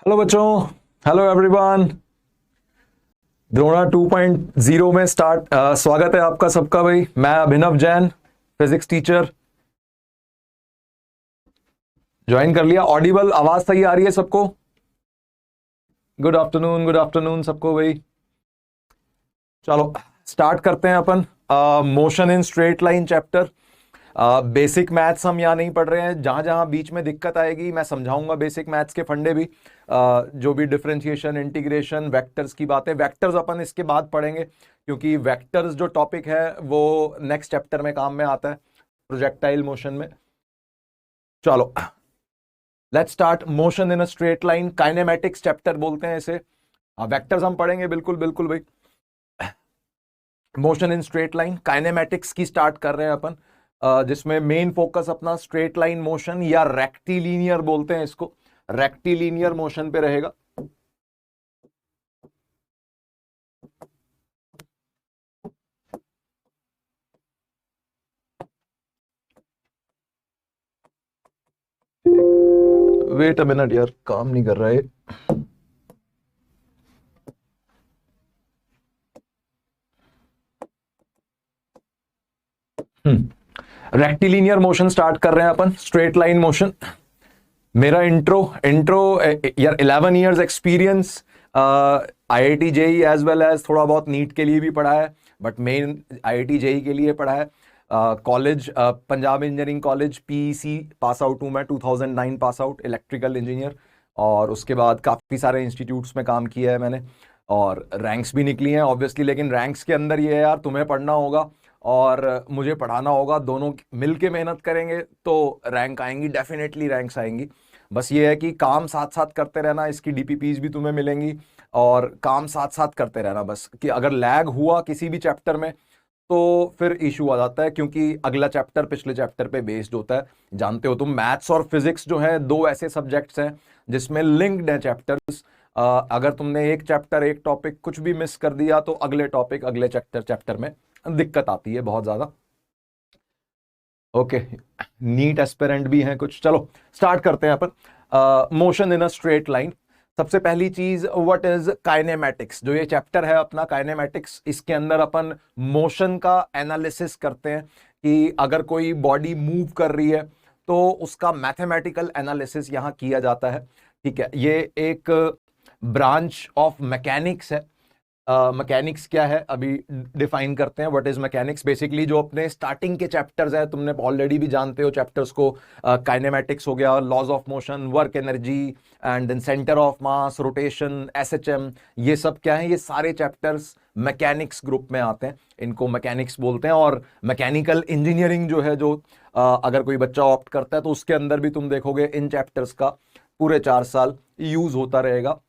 Hello बच्चों। Hello everyone. Drona 2.0 में स्वागत है आपका सबका। भाई मैं अभिनव जैन, फिजिक्स टीचर। ज्वाइन कर लिया। ऑडिबल आवाज सही आ रही है सबको? गुड आफ्टरनून, गुड आफ्टरनून सबको। भाई चलो स्टार्ट करते हैं अपन motion in straight line chapter. Basic maths हम यहाँ नहीं पढ़ रहे हैं। जहां जहां बीच में दिक्कत आएगी मैं समझाऊंगा बेसिक मैथ्स के फंडे भी। जो भी डिफरेंशिएशन, इंटीग्रेशन, वेक्टर्स की बातें, वेक्टर्स अपन इसके बाद पढ़ेंगे क्योंकि वेक्टर्स जो टॉपिक है वो नेक्स्ट चैप्टर में काम में आता है, प्रोजेक्टाइल मोशन में। चलो let's start. Motion in a straight line, kinematics chapter बोलते हैं इसे। वेक्टर्स हम पढ़ेंगे, बिल्कुल बिल्कुल भाई। Motion in straight line, kinematics की स्टार्ट कर रहे हैं अपन, जिसमें मेन फोकस अपना स्ट्रेट लाइन मोशन या रेक्टिलीनियर बोलते हैं इसको, रेक्टिलीनियर मोशन पे रहेगा। वेट अ मिनट यार, काम नहीं कर रहा है। रेक्टिलीनियर मोशन स्टार्ट कर रहे हैं अपन, स्ट्रेट लाइन मोशन। मेरा इंट्रो यार 11 years experience, IIT JEE as well as थोड़ा बहुत नीट के लिए भी पढ़ा है, बट मेन आईआईटी जेई के लिए पढ़ा है। College Punjab engineering college PEC pass out हूँ मैं, 2009 पास आउट, इलेक्ट्रिकल इंजीनियर। और उसके बाद काफ़ी सारे इंस्टीट्यूट्स में काम किया है मैंने और रैंक्स भी निकली हैं ऑब्वियसली। लेकिन रैंक्स के अंदर ये है यार, तुम्हें पढ़ना होगा और मुझे पढ़ाना होगा, दोनों मिलके मेहनत करेंगे तो रैंक आएंगी, डेफिनेटली रैंक्स आएंगी। बस ये है कि काम साथ साथ करते रहना, इसकी डीपीपीज भी तुम्हें मिलेंगी और काम साथ साथ करते रहना। बस कि अगर लैग हुआ किसी भी चैप्टर में तो फिर इशू आ जाता है, क्योंकि अगला चैप्टर पिछले चैप्टर पे बेस्ड होता है। जानते हो तुम, मैथ्स और फिजिक्स जो है दो ऐसे सब्जेक्ट्स हैं जिसमें लिंक्ड है चैप्टर्स। अगर तुमने एक चैप्टर, एक टॉपिक कुछ भी मिस कर दिया तो अगले टॉपिक, अगले चैप्टर में दिक्कत आती है बहुत ज्यादा। ओके, नीट एस्पिरेंट भी हैं कुछ। चलो स्टार्ट करते हैं अपन। Motion in a straight line. सबसे पहली चीज, व्हाट इज काइनेमैटिक्स। जो ये चैप्टर है अपना काइनेमैटिक्स, इसके अंदर अपन मोशन का एनालिसिस करते हैं कि अगर कोई बॉडी मूव कर रही है तो उसका मैथमेटिकल एनालिसिस यहां किया जाता है। ठीक है, ये एक ब्रांच ऑफ मैकेनिक्स है। मैकेनिक्स क्या है अभी डिफाइन करते हैं। What is mechanics? बेसिकली जो अपने स्टार्टिंग के चैप्टर्स है, तुमने ऑलरेडी भी जानते हो चैप्टर्स को। काइनेमैटिक्स हो गया, laws of motion, work energy, and then centre of mass, rotation, SHM, ये सब क्या है? ये सारे चैप्टर्स मैकेनिक्स ग्रुप में आते हैं, इनको मैकेनिक्स बोलते हैं। और मैकेनिकल इंजीनियरिंग जो है, जो अगर कोई बच्चा ऑप्ट करता है तो उसके अंदर भी तुम देखोगे इन चैप्टर्स का पूरे 4 साल यूज होता रहेगा।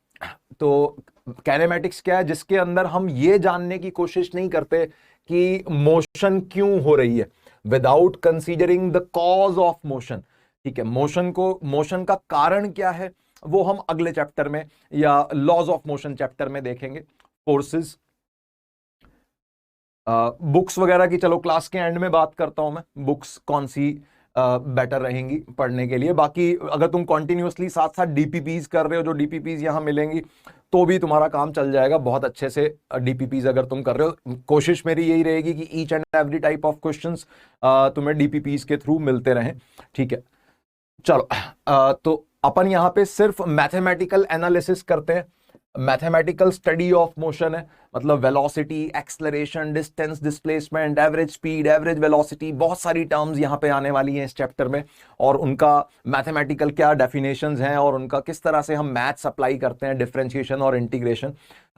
तो काइनेमैटिक्स क्या है? जिसके अंदर हम ये जानने की कोशिश नहीं करते कि मोशन क्यों हो रही है, without considering the cause of motion. ठीक है, मोशन का कारण क्या है वो हम अगले चैप्टर में या लॉज ऑफ मोशन चैप्टर में देखेंगे। फोर्सेस, बुक्स वगैरह की चलो क्लास के एंड में बात करता हूं मैं, बुक्स कौन सी बेटर रहेंगी पढ़ने के लिए। बाकी अगर तुम कॉन्टिन्यूसली साथ साथ डीपीपीज कर रहे हो, जो डीपीपीज यहां मिलेंगी, तो भी तुम्हारा काम चल जाएगा बहुत अच्छे से। डीपीपीज अगर तुम कर रहे हो, कोशिश मेरी यही रहेगी कि each and every type of questions तुम्हें डीपीपीज के थ्रू मिलते रहें। ठीक है, चलो तो अपन यहां पे सिर्फ मैथमेटिकल एनालिसिस करते हैं। मैथमेटिकल स्टडी ऑफ मोशन है, मतलब velocity, acceleration, distance, displacement, average speed, average velocity, बहुत सारी टर्म्स यहां पे आने वाली हैं इस चैप्टर में, और उनका मैथमेटिकल क्या डेफिनेशंस हैं और उनका किस तरह से हम मैथ्स अप्लाई करते हैं, डिफरेंशिएशन और इंटीग्रेशन,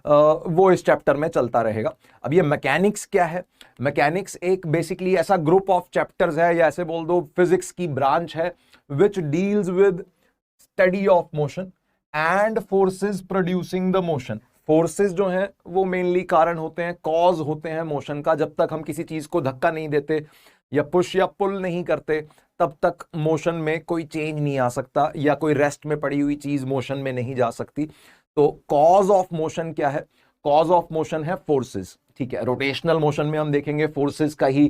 वो इस चैप्टर में चलता रहेगा। अब ये मैकेनिक्स क्या है? मैकेनिक्स एक बेसिकली ऐसा ग्रुप ऑफ चैप्टर्स है, या ऐसे बोल दो फिजिक्स की ब्रांच है, which deals with study of motion and forces producing the motion. Forces जो हैं वो मेनली कारण होते हैं, कॉज होते हैं मोशन का। जब तक हम किसी चीज को धक्का नहीं देते या पुश या पुल नहीं करते, तब तक मोशन में कोई चेंज नहीं आ सकता, या कोई रेस्ट में पड़ी हुई चीज मोशन में नहीं जा सकती। तो कॉज ऑफ मोशन क्या है? कॉज ऑफ मोशन है फोर्सेस। ठीक है, रोटेशनल मोशन में हम देखेंगे फोर्सेस का ही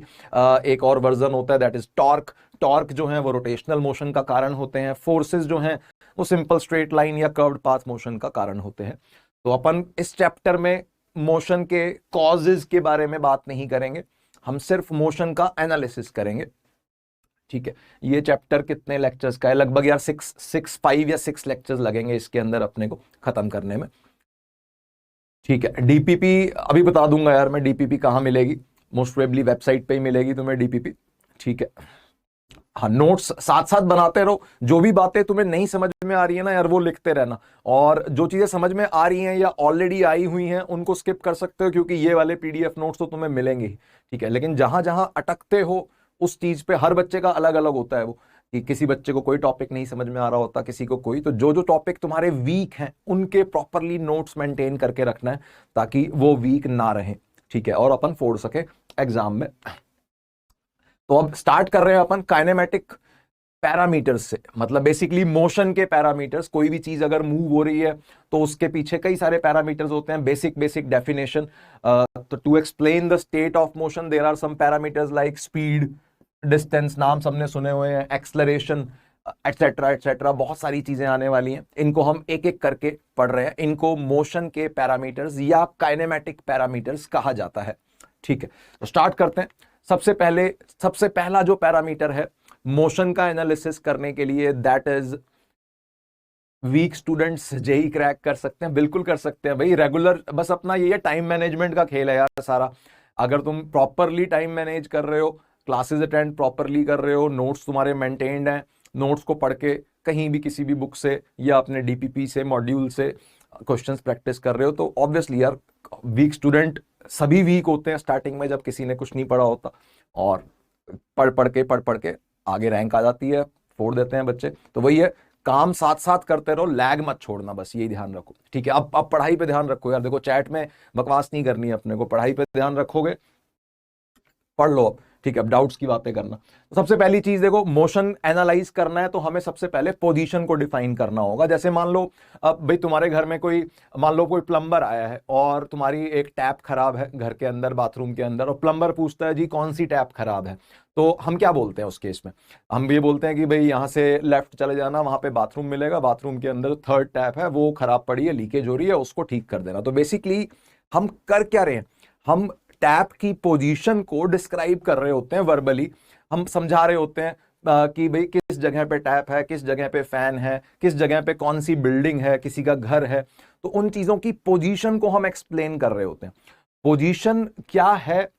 एक और वर्जन होता है, दैट इज टॉर्क। टॉर्क जो है वो रोटेशनल मोशन का कारण होते हैं। फोर्सेस जो हैं वो सिंपल स्ट्रेट लाइन या कर्व्ड पाथ मोशन का कारण होते हैं। तो अपन इस चैप्टर में मोशन के कॉजेज के बारे में बात नहीं करेंगे, हम सिर्फ मोशन का एनालिसिस करेंगे। ठीक है, ये चैप्टर कितने लेक्चर्स का है? लगभग यार 5 या 6 लेक्चर्स लगेंगे इसके अंदर अपने को खत्म करने में। ठीक है, डीपीपी अभी बता दूंगा यार मैं, डीपीपी कहाँ मिलेगी, मोस्ट प्रोबेबली वेबसाइट पे ही मिलेगी तुम्हें डीपीपी। ठीक है, हाँ नोट्स साथ साथ बनाते रहो, जो भी बातें तुम्हें नहीं समझ में आ रही है ना यार वो लिखते रहना, और जो चीजें समझ में आ रही हैं या ऑलरेडी आई हुई हैं उनको स्किप कर सकते हो, क्योंकि ये वाले पीडीएफ नोट्स तो तुम्हें मिलेंगे ही। ठीक है, लेकिन जहां जहां अटकते हो उस चीज पे, हर बच्चे का अलग अलग होता है वो, कि किसी बच्चे को कोई टॉपिक नहीं समझ में आ रहा होता, किसी को कोई, तो जो जो टॉपिक तुम्हारे वीक हैं उनके प्रॉपरली नोट्स मेंटेन करके रखना है ताकि वो वीक ना रहे। ठीक है, और अपन फोड़ सके एग्जाम में। तो अब स्टार्ट कर रहे हैं अपन काइनेमेटिक पैरामीटर्स से, मतलब बेसिकली मोशन के पैरामीटर्स। कोई भी चीज अगर मूव हो रही है तो उसके पीछे कई सारे पैरामीटर्स होते हैं। बेसिक डेफिनेशन, तो to explain the state of motion there are some parameters like speed, distance, नाम सबने सुने हुए हैं, एक्सलरेशन, एटसेट्रा एटसेट्रा, बहुत सारी चीजें आने वाली हैं। इनको हम एक एक करके पढ़ रहे हैं। इनको मोशन के पैरामीटर्स या काइनेमेटिक पैरामीटर्स कहा जाता है। ठीक है, तो स्टार्ट करते हैं। सबसे पहला जो पैरामीटर है मोशन का एनालिसिस करने के लिए, that is, weak students JEE crack कर सकते हैं, बिल्कुल कर सकते हैं भाई। रेगुलर बस अपना ये टाइम मैनेजमेंट का खेल है यार सारा। अगर तुम प्रॉपरली टाइम मैनेज कर रहे हो, क्लासेस अटेंड प्रॉपरली कर रहे हो, नोट्स तुम्हारे मेंटेन्ड हैं, नोट्स को पढ़ के कहीं भी किसी भी बुक से या अपने डीपीपी से, मॉड्यूल से क्वेश्चंस प्रैक्टिस कर रहे हो, तो ऑब्वियसली यार वीक स्टूडेंट सभी वीक होते हैं स्टार्टिंग में, जब किसी ने कुछ नहीं पढ़ा होता, और पढ़ के आगे रैंक आ जाती है, फोड़ देते हैं बच्चे। तो वही है, काम साथ साथ करते रहो, लैग मत छोड़ना, बस यही ध्यान रखो। ठीक है, अब पढ़ाई पे ध्यान रखो यार। देखो चैट में बकवास नहीं करनी है अपने को, पढ़ाई पे ध्यान रखोगे, पढ़ लो अब। ठीक है, अब डाउट्स की बातें करना। तो सबसे पहली चीज देखो, मोशन एनालाइज करना है तो हमें सबसे पहले पोजीशन को डिफाइन करना होगा। जैसे मान लो अब भाई तुम्हारे घर में कोई, मान लो कोई प्लम्बर आया है और तुम्हारी एक टैप खराब है घर के अंदर, बाथरूम के अंदर, और प्लम्बर पूछता है जी कौन सी टैप खराब है, तो हम क्या बोलते हैं उस केस में? हम ये बोलते हैं कि भाई यहाँ से लेफ्ट चले जाना, वहां पे बाथरूम मिलेगा, बाथरूम के अंदर 3rd टैप है, वो खराब पड़ी है, लीकेज हो रही है, उसको ठीक कर देना। तो बेसिकली हम कर क्या रहे हैं, हम टैप की पोजीशन को डिस्क्राइब कर रहे होते हैं वर्बली। हम समझा रहे होते हैं कि भाई किस जगह पे टैप है, किस जगह पे फैन है, किस जगह पे कौन सी बिल्डिंग है, किसी का घर है, तो उन चीजों की पोजीशन को हम एक्सप्लेन कर रहे होते हैं। पोजीशन क्या है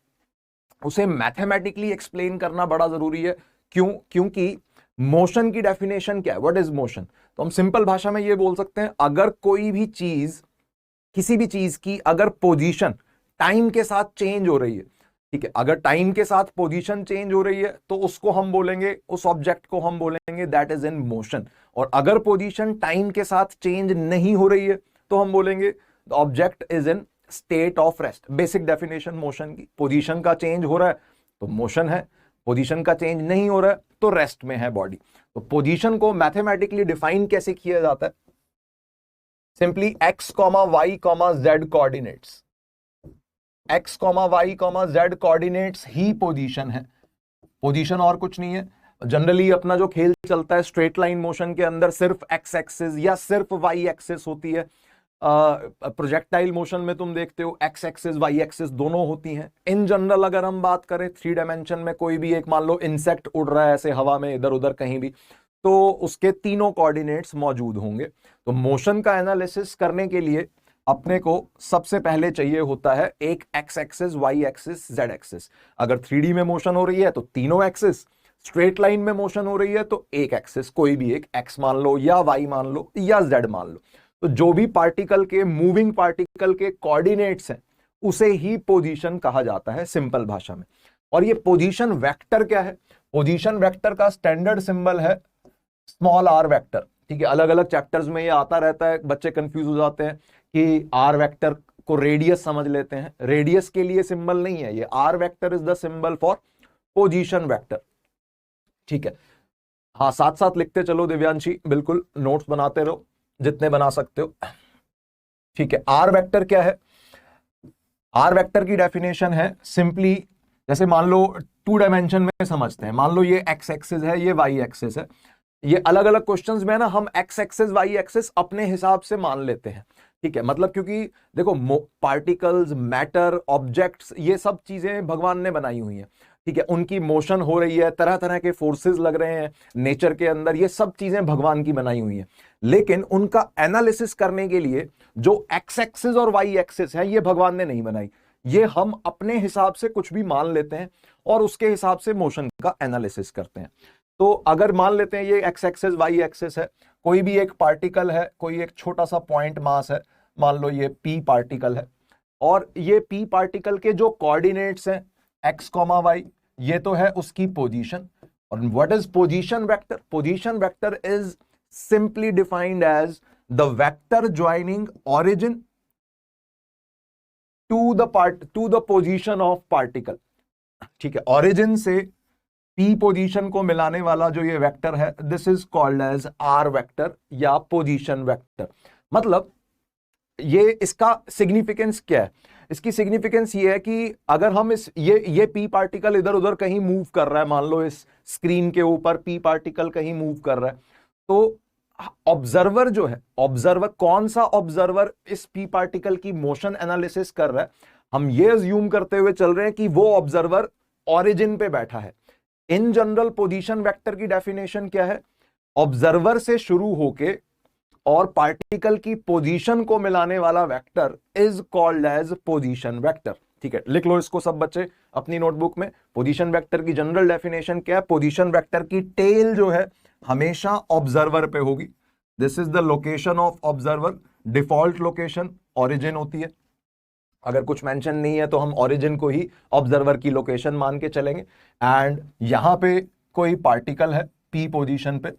उसे मैथमेटिकली एक्सप्लेन करना बड़ा जरूरी है। क्योंकि मोशन की डेफिनेशन क्या है, व्हाट इज मोशन? तो हम सिंपल भाषा में ये बोल सकते हैं, अगर कोई भी चीज, किसी भी चीज की अगर पोजीशन टाइम के साथ चेंज हो रही है, ठीक है, अगर टाइम के साथ पोजीशन चेंज हो रही है तो उसको हम बोलेंगे, उस ऑब्जेक्ट को हम बोलेंगे दैट इज इन मोशन। और अगर पोजीशन टाइम के साथ चेंज नहीं हो रही है तो हम बोलेंगे the object is in state of rest. Basic definition motion की, पोजीशन का चेंज हो रहा है तो मोशन है, पोजीशन का चेंज नहीं हो रहा है तो रेस्ट में है बॉडी। तो पोजीशन को मैथमेटिकली डिफाइन कैसे किया जाता है? Simply x, y, z coordinates, x, y, z coordinates ही पोजीशन है, पोजीशन और कुछ नहीं है। जनरली अपना जो खेल चलता है स्ट्रेट लाइन मोशन के अंदर, सिर्फ x एक्सिस या सिर्फ y एक्सिस होती है। प्रोजेक्टाइल मोशन में तुम देखते हो x एक्सिस y एक्सिस दोनों होती हैं। इन जनरल अगर हम बात करें 3 डायमेंशन में, कोई भी एक, मान लो इंसेक्ट उड़ रहा है ऐसे हवा में इधर उधर कहीं भी, तो उसके तीनों कोऑर्डिनेट्स मौजूद होंगे। तो मोशन का एनालिसिस करने के लिए अपने को सबसे पहले चाहिए होता है एक x axis, y axis, z axis. अगर 3D में मोशन हो रही है तो तीनों एक्सिस, स्ट्रेट लाइन में मोशन हो रही है तो एक एक्सिस, कोई भी एक, x मान लो या y मान लो या z मान लो। तो जो भी पार्टिकल के, मूविंग पार्टिकल के कोऑर्डिनेट्स हैं उसे ही पोजीशन कहा जाता है सिंपल भाषा में। और ये पोजीशन वेक्टर क्या है? पोजीशन वेक्टर का स्टैंडर्ड सिंबल है स्मॉल r वेक्टर। ठीक है, अलग अलग चैप्टर्स में ये आता रहता है, बच्चे कंफ्यूज हो जाते हैं कि r वेक्टर को रेडियस समझ लेते हैं। रेडियस के लिए सिंबल नहीं है ये, r vector is the symbol for position vector. ठीक है, हाँ साथ साथ लिखते चलो दिव्यांशी, बिल्कुल नोट्स बनाते रहो जितने बना सकते हो। ठीक है, आर वेक्टर क्या है? आर वेक्टर की डेफिनेशन है सिंपली, जैसे मान लो 2 डायमेंशन में समझते हैं, मान लो ये x एक्सिस है, ये y एक्सिस है, ये अलग अलग क्वेश्चंस में ना हम एक्स एक्सिस वाई एक्सिस अपने हिसाब से मान लेते हैं, ठीक है। मतलब क्योंकि देखो पार्टिकल्स, मैटर, ऑब्जेक्ट्स, ये सब चीजें भगवान ने बनाई हुई हैं, ठीक है। उनकी मोशन हो रही है, तरह तरह के फोर्सेस लग रहे हैं नेचर के अंदर, ये सब चीजें भगवान की बनाई हुई हैं। लेकिन उनका एनालिसिस करने के लिए जो एक्स एक्सिस और वाई एक्सिस है, ये भगवान ने नहीं बनाई, ये हम अपने हिसाब से कुछ भी मान लेते हैं और उसके हिसाब से मोशन का एनालिसिस करते हैं। तो अगर मान लेते हैं ये एक्स एक्सिस वाई एक्सिस है, कोई भी एक पार्टिकल है, कोई एक छोटा सा पॉइंट मास है, मान लो ये पी पार्टिकल है, और ये पी पार्टिकल के जो कोऑर्डिनेट्स हैं एक्स कॉमा वाई, ये तो है उसकी पोजीशन। और what is position vector? Position vector is simply defined as the vector joining origin to the position of particle, ठीक है। ऑरिजिन से पी पोजीशन को मिलाने वाला जो ये वेक्टर है, this is called as R vector या पोजीशन वेक्टर। मतलब ये इसका सिग्निफिकेंस क्या है? इसकी सिग्निफिकेंस ये है कि अगर हम इस ये पी पार्टिकल इधर उधर कहीं मूव कर रहा है, मान लो इस स्क्रीन के ऊपर पी पार्टिकल कहीं मूव कर रहा है, तो ऑब्जर्वर जो है, ऑब्जर्वर कौन सा ऑब्जर्वर इस पी पार्टिकल की मोशन एनालिसिस कर रहा है, हम ये अज्यूम करते हुए चल रहे हैं कि वो ऑब्जर्वर ओरिजिन पे बैठा है। इन जनरल पोजीशन वेक्टर की डेफिनेशन क्या है? ऑब्जर्वर से शुरू होके और पार्टिकल की पोजीशन को मिलाने वाला vector is called as position vector, ठीक है। लिख लो इसको सब बच्चे अपनी नोटबुक में। पोजीशन वेक्टर की जनरल डेफिनेशन क्या है? पोजीशन वेक्टर की टेल जो है हमेशा ऑब्जर्वर पे होगी। This is the location of observer. Default location origin होती है। अगर कुछ मेंशन नहीं है तो हम ओरिजिन को ही ऑब्जर्वर की लोकेशन मान के चलेंगे। एंड यहां पे कोई पार्टिकल है पी पोजीशन पे,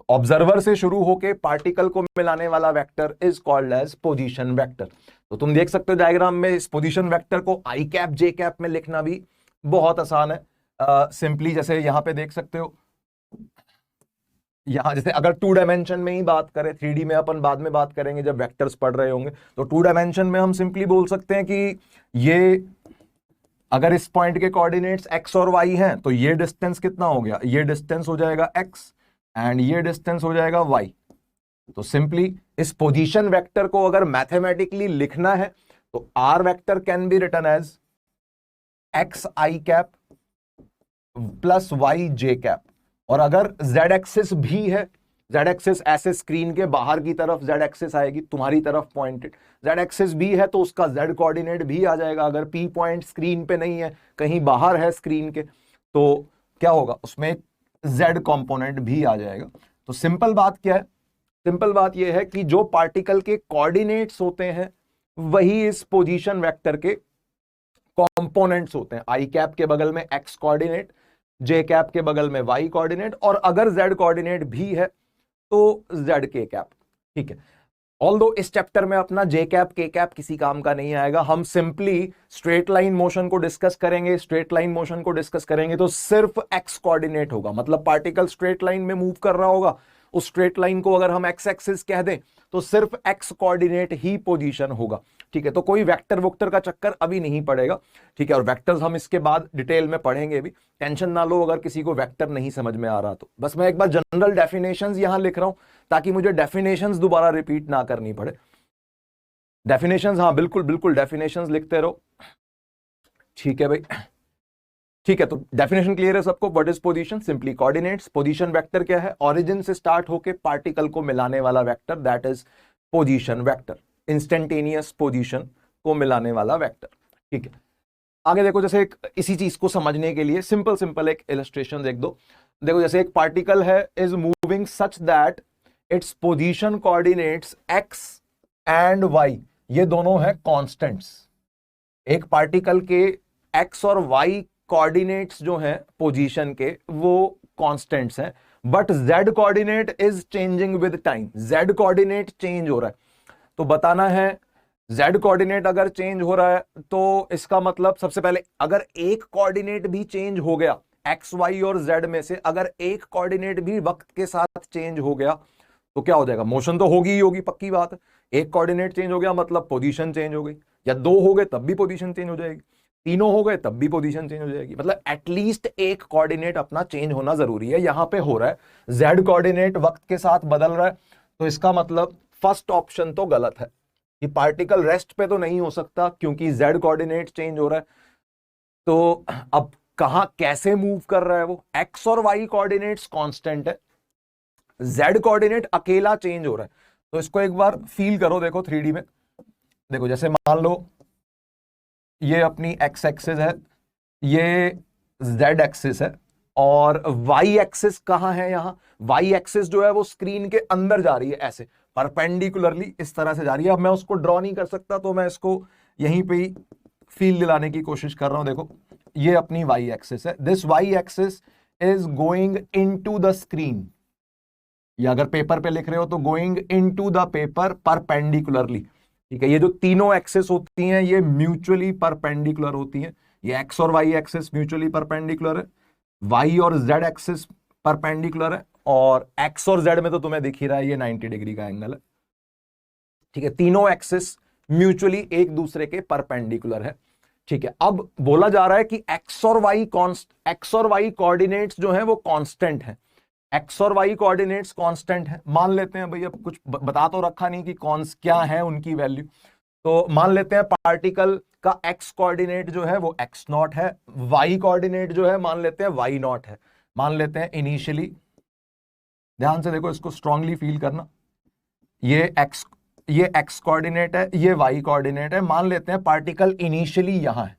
ऑब्जर्वर से शुरू होके पार्टिकल को मिलाने वाला vector is called as position vector. तो तुम देख सकते हो डायग्राम में इस पोजीशन वेक्टर को आई कैप जे कैप में लिखना भी बहुत आसान है। सिंपली जैसे यहां पे देख सकते हो, यहां जैसे अगर 2 डायमेंशन में ही बात करें, 3D में अपन बाद में बात करेंगे जब वेक्टर्स पढ़ रहे होंगे, तो 2 डायमेंशन में हम सिंपली बोल सकते हैं कि ये अगर इस पॉइंट के कोऑर्डिनेट्स x और y हैं तो ये डिस्टेंस कितना हो गया? ये डिस्टेंस हो जाएगा x एंड ये डिस्टेंस हो जाएगा y। तो सिंपली इस पोजीशन वेक्टर को अगर मैथमेटिकली लिखना है तो r vector can be written as x i cap plus y j cap. और अगर z एक्सिस भी है, z एक्सिस ऐसे स्क्रीन के बाहर की तरफ z एक्सिस आएगी, तुम्हारी तरफ पॉइंटेड, z एक्सिस भी है तो उसका z कोऑर्डिनेट भी आ जाएगा। अगर p पॉइंट स्क्रीन पे नहीं है, कहीं बाहर है स्क्रीन के, तो क्या होगा? उसमें एक z कंपोनेंट भी आ जाएगा। तो सिंपल बात क्या है? सिंपल बात यह है कि जो पार्टिकल के कोऑर्डिनेट्स होते हैं वही इस पोजीशन वेक्टर के कंपोनेंट्स होते हैं। आई कैप के बगल में x कोऑर्डिनेट, जे कैप के बगल में y कोऑर्डिनेट, और अगर z कोऑर्डिनेट भी है तो z के कैप, ठीक है। ऑल्दो इस चैप्टर में अपना जे कैप के कैप किसी काम का नहीं आएगा। हम सिंपली स्ट्रेट लाइन मोशन को डिस्कस करेंगे। स्ट्रेट लाइन मोशन को डिस्कस करेंगे तो सिर्फ x कोऑर्डिनेट होगा, मतलब पार्टिकल स्ट्रेट लाइन में मूव कर रहा होगा, उस स्ट्रेट लाइन को अगर हम x एक्सिस कह दें तो सिर्फ x कोऑर्डिनेट ही पोजीशन होगा, ठीक है। तो कोई वेक्टर वोक्टर का चक्कर अभी नहीं पड़ेगा, ठीक है। और वेक्टर्स हम इसके बाद डिटेल में पढ़ेंगे भी, टेंशन ना लो अगर किसी को वेक्टर नहीं समझ में आ रहा तो। बस मैं एक बार जनरल डेफिनेशंस यहां लिख रहा हूं ताकि मुझे डेफिनेशंस दोबारा रिपीट ना करनी पड़े। डेफिनेशंस, हाँ बिल्कुल बिल्कुल डेफिनेशंस लिखते रहो, ठीक है भाई, ठीक है। तो डेफिनेशन क्लियर है सबको? What is position? Simply coordinates. Position vector क्या है? ओरिजिन से स्टार्ट होके पार्टिकल को मिलाने वाला vector, that is position vector. Instantaneous position को मिलाने वाला वेक्टर, ठीक है। आगे देखो, जैसे एक इसी चीज को समझने के लिए सिंपल सिंपल एक इलस्ट्रेशन देख दो। देखो जैसे एक पार्टिकल है is moving such that its position coordinates x and y, ये दोनों है कांस्टेंट्स। एक पार्टिकल के x और y कोऑर्डिनेट्स जो हैं पोजीशन के वो कांस्टेंट्स हैं, but z coordinate is changing with time. z coordinate change हो रहा है, तो बताना है z कोऑर्डिनेट अगर चेंज हो रहा है तो इसका मतलब सबसे पहले अगर एक कोऑर्डिनेट भी चेंज हो गया x y और z में से, अगर एक कोऑर्डिनेट भी वक्त के साथ चेंज हो गया तो क्या हो जाएगा? मोशन तो होगी ही होगी, पक्की बात है। एक कोऑर्डिनेट चेंज हो गया मतलब पोजीशन चेंज हो गई, या दो हो गए तब भी पोजीशन चेंज हो जाएगी। तीनों हो गए तब भी पोजीशन चेंज हो जाएगी। मतलब एटलीस्ट एक कोऑर्डिनेट अपना चेंज होना जरूरी है। यहां पे हो रहा है जेड कोऑर्डिनेट वक्त के साथ बदल रहा है, तो इसका मतलब फर्स्ट ऑप्शन तो गलत है कि पार्टिकल रेस्ट पे तो नहीं हो सकता क्योंकि जेड कोऑर्डिनेट चेंज हो रहा है। तो अब कहां कैसे मूव कर रहा है वो, एक्स और वाई कोऑर्डिनेट्स कांस्टेंट है, जेड कोऑर्डिनेट अकेला चेंज हो रहा है। तो इसको एक बार फील करो, देखो 3D में। देखो जैसे मान लो ये अपनी एक्स एक्सिस है, ये जेड एक्सिस है, और वाई एक्सिस कहां है, यहां वाई एक्सिस जो है वो स्क्रीन के अंदर जा रही है, ऐसे परपेंडिकुलरली इस तरह से जा रही है। अब मैं उसको ड्रॉ नहीं कर सकता, तो मैं इसको यहीं पे ही फील दिलाने की कोशिश कर रहा हूं। देखो ये अपनी वाई एक्सिस है, this Y axis is going into the screen, या अगर पेपर पे लिख रहे हो तो going into the paper perpendicularly. ठीक है, ये जो तीनों एक्सिस होती हैं ये म्यूचुअली परपेंडिकुलर होती हैं। ये एक्स और वाई एक्सिस म्यूचुअली परपेंडिकुलर है, वाई और जेड एक्सिस परपेंडिकुलर है, और एक्स और जेड में तो तुम्हें दिख ही रहा है ये 90 डिग्री का एंगल है। ठीक है, तीनों एक्सिस म्यूचुअली एक दूसरे के परपेंडिकुलर है। ठीक है, अब बोला जा रहा है कि एक्स और वाई कोऑर्डिनेट्स जो हैं वो कांस्टेंट हैं। एक्स और वाई कोऑर्डिनेट्स कांस्टेंट है, मान लेते हैं भाई, अब कुछ बता तो रखा नहीं कि कौन क्या है उनकी वैल्यू, तो मान लेते हैं पार्टिकल का एक्स कोऑर्डिनेट जो है वो एक्स नॉट है, वाई कोऑर्डिनेट जो है मान लेते हैं वाई नॉट है। मान लेते हैं इनिशियली, ध्यान से देखो, इसको स्ट्रांगली फील करना, ये एक्स कोऑर्डिनेट है, ये वाई कोऑर्डिनेट है। मान लेते हैं पार्टिकल इनिशियली यहां है,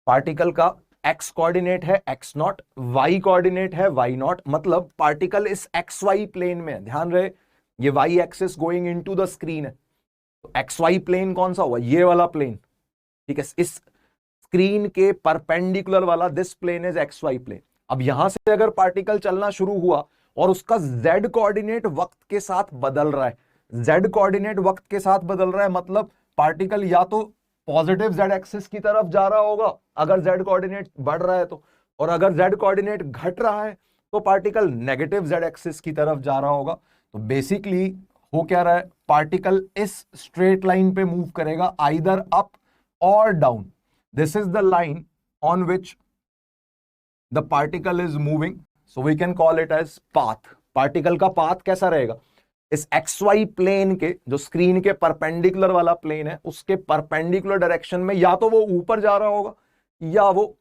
पार्टिकल का एक्स कोऑर्डिनेट है एक्स नॉट, वाई कोऑर्डिनेट है वाई नॉट, मतलब पार्टिकल इस एक्स वाई प्लेन में है। ध्यान रहे ये Y axis going into the screen है, तो एक्स वाई प्लेन कौन सा हुआ, ये वाला प्लेन। ठीक है, इस स्क्रीन के परपेंडिकुलर वाला this plane is X Y plane. अब यहां से अगर पार्टिकल चलना शुरू हुआ और उसका जेड कोऑर्डिनेट वक्त के साथ बदल रहा है, जेड कोऑर्डिनेट वक्त के साथ बदल रहा है, मतलब पार्टिकल या तो पॉजिटिव जेड एक्सिस की तरफ जा रहा होगा अगर जेड कोऑर्डिनेट बढ़ रहा है तो, और अगर जेड कोऑर्डिनेट घट रहा है तो पार्टिकल नेगेटिव जेड एक्सिस की तरफ जा रहा होगा। तो बेसिकली हो क्या रहा है, पार्टिकल इस स्ट्रेट लाइन पे मूव करेगा, आइदर अप और down. This is the line on which the particle is moving, so we can call it as path. Particle का पाथ कैसा रहेगा, इस एक्स वाई प्लेन के, जो स्क्रीन के परपेंडिकुलर वाला प्लेन है, उसके परपेंडिकुलर डायरेक्शन में या तो वो ऊपर जा रहा होगा या वो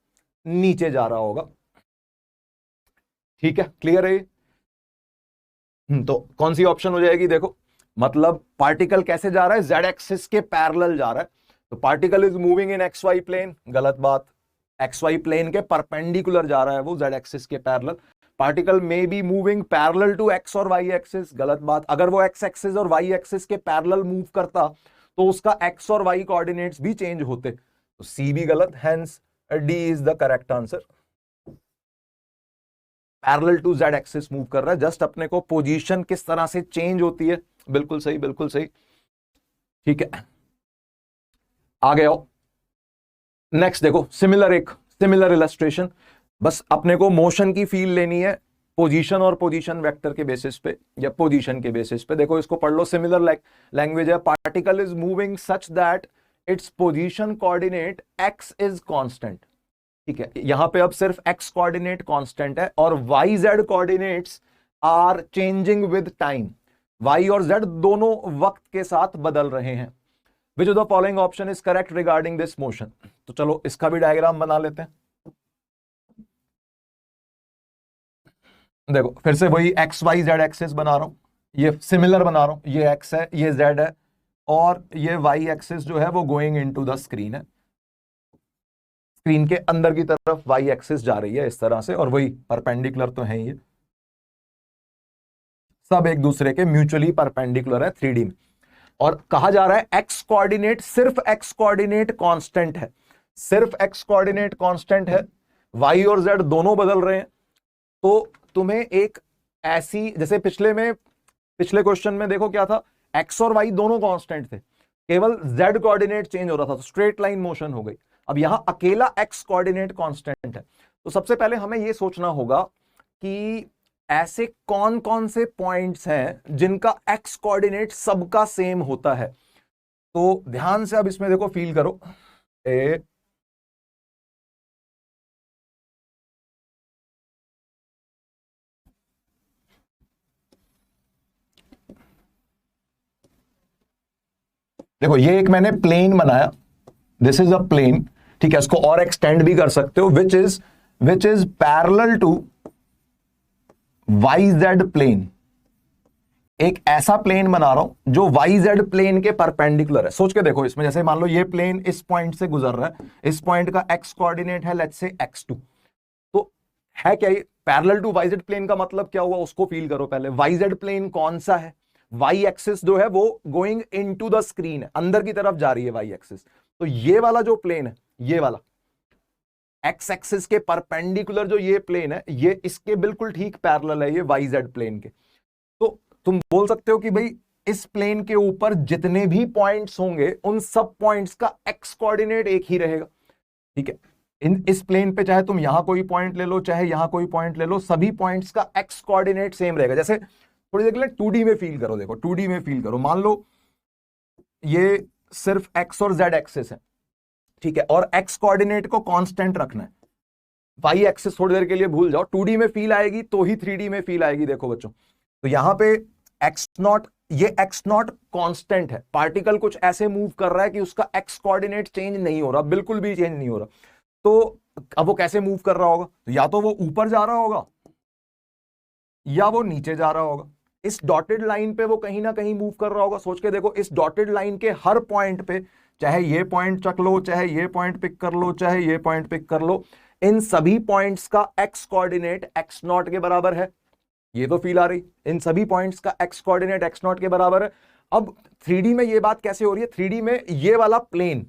नीचे जा रहा होगा। ठीक है, क्लियर है ये? तो कौन सी ऑप्शन हो जाएगी, देखो मतलब पार्टिकल कैसे जा रहा है, जेड एक्सिस के पैरेलल जा रहा है, तो particle is moving in X Y plane, गलत बात। एक्स वाई प्लेन के परपेंडिकुलर जा रहा है वो, जेड एक्सिस के पैरेलल। पार्टिकल में be moving parallel to X और वाई एक्सिस, गलत बात। अगर वो एक्स एक्सिस और वाई एक्सिस के पैरेलल मूव करता तो उसका एक्स और वाई कोऑर्डिनेट्स भी चेंज होते, तो सी भी गलत, hence D is the correct answer. Parallel to Z axis move कर रहा है, जस्ट अपने को पोजीशन किस तरह से चेंज होती है, बिल्कुल सही बिल्कुल सही। ठीक है, आगे आओ, नेक्स्ट देखो सिमिलर इलस्ट्रेशन। बस अपने को मोशन की फील लेनी है पोजीशन और पोजीशन वेक्टर के बेसिस पे या पोजीशन के बेसिस पे। देखो इसको पढ़ लो, सिमिलर लैंग्वेज है, particle is moving such that its position coordinate x is constant. ठीक है, यहां पे अब सिर्फ एक्स कोऑर्डिनेट कांस्टेंट है और Y Z coordinates are changing with time. Y और जेड दोनों वक्त के साथ बदल रहे हैं। Which of the following option is correct regarding this motion. तो चलो इसका भी डायग्राम बना लेते हैं। देखो फिर से वही एक्स वाई जेड एक्सिस बना रहा हूं, ये सिमिलर बना रहा हूं, ये एक्स है ये जेड है, और ये वाई एक्सिस जो है वो गोइंग इनटू द स्क्रीन है, स्क्रीन के अंदर की तरफ वाई एक्सिस जा रही है इस तरह से, और वही परपेंडिकुलर तो है, ये सब एक दूसरे के म्यूचुअली परपेंडिकुलर है 3D में। और कहा जा रहा है एक्स कोऑर्डिनेट, सिर्फ एक्स कोऑर्डिनेट कांस्टेंट है, सिर्फ एक्स कोऑर्डिनेट कांस्टेंट है, वाई और जेड दोनों बदल रहे हैं। तो तुम्हें एक ऐसी, जैसे पिछले क्वेश्चन में देखो क्या था, एक्स और वाई दोनों कांस्टेंट थे, केवल जेड कोऑर्डिनेट चेंज हो रहा था, तो स्ट्रेट लाइन मोशन हो गई। अब यहां अकेला एक्स कोऑर्डिनेट कांस्टेंट है, तो सबसे पहले हमें यह सोचना होगा कि ऐसे कौन कौन से पॉइंट्स हैं जिनका एक्स कोऑर्डिनेट सबका सेम होता है। तो ध्यान से अब इसमें देखो, फील करो, देखो ये एक मैंने प्लेन बनाया, दिस इज अ प्लेन, ठीक है, इसको और एक्सटेंड भी कर सकते हो, which is parallel to Y Z plane. एक ऐसा प्लेन बना रहा हूं जो वाई जेड प्लेन के परपेंडिकुलर है। सोच के देखो, इसमें जैसे मान लो ये प्लेन इस पॉइंट से गुजर रहा है, इस पॉइंट का एक्स कोऑर्डिनेट है लेट्स से x2, तो है क्या ये parallel to Y Z plane का मतलब क्या हुआ, उसको फील करो पहले। वाई जेड प्लेन कौन सा है, वाई एक्सिस जो है वो गोइंग इनटू द स्क्रीन है, अंदर की तरफ जा रही है वाई एक्सिस। तो ये वाला जो प्लेन है, ये वाला एक्स एक्सिस के परपेंडिकुलर जो ये प्लेन है, ये इसके बिल्कुल ठीक पैरेलल है, ये वाई जेड प्लेन के। तो तुम बोल सकते हो कि भाई इस प्लेन के ऊपर जितने भी पॉइंट्स होंगे उन सब पॉइंट्स का एक्स कोऑर्डिनेट एक ही रहेगा, ठीक है। इस प्लेन पे चाहे तुम यहां कोई पॉइंट ले लो, चाहे यहां कोई पॉइंट ले लो, सभी पॉइंट्स का एक्स कोऑर्डिनेट सेम रहेगा। जैसे थोड़ी देर के लिए 2D में फील करो, देखो 2D में फील करो, मान लो ये सिर्फ एक्स और जेड एक्सिस है, ठीक है, और एक्स कोऑर्डिनेट को कांस्टेंट रखना है। वाई एक्सिस थोड़ी देर के लिए भूल जाओ, 2D में फील आएगी तो ही 3D में फील आएगी। देखो बच्चों, तो यहां पे एक्स नॉट, ये एक्स नॉट कांस्टेंट है, पार्टिकल कुछ ऐसे मूव कर रहा है कि उसका एक्स कोऑर्डिनेट चेंज नहीं हो रहा, बिल्कुल भी चेंज नहीं हो रहा। तो अब वो कैसे मूव कर रहा होगा, तो या तो वो ऊपर जा रहा होगा या वो नीचे जा रहा होगा। इस डॉटेड लाइन पे वो कहीं ना कहीं मूव कर रहा होगा। सोच के देखो, इस डॉटेड लाइन के हर पॉइंट पे, चाहे ये पॉइंट चक लो, चाहे ये पॉइंट पिक कर लो, चाहे ये पॉइंट पिक कर लो, इन सभी पॉइंट्स का एक्स कोऑर्डिनेट एक्स नॉट के बराबर है। ये तो फील आ रही, इन सभी पॉइंट्स का एक्स कोऑर्डिनेट एक्स नॉट के बराबर है। अब 3D में ये बात कैसे हो रही है, 3D में ये वाला प्लेन,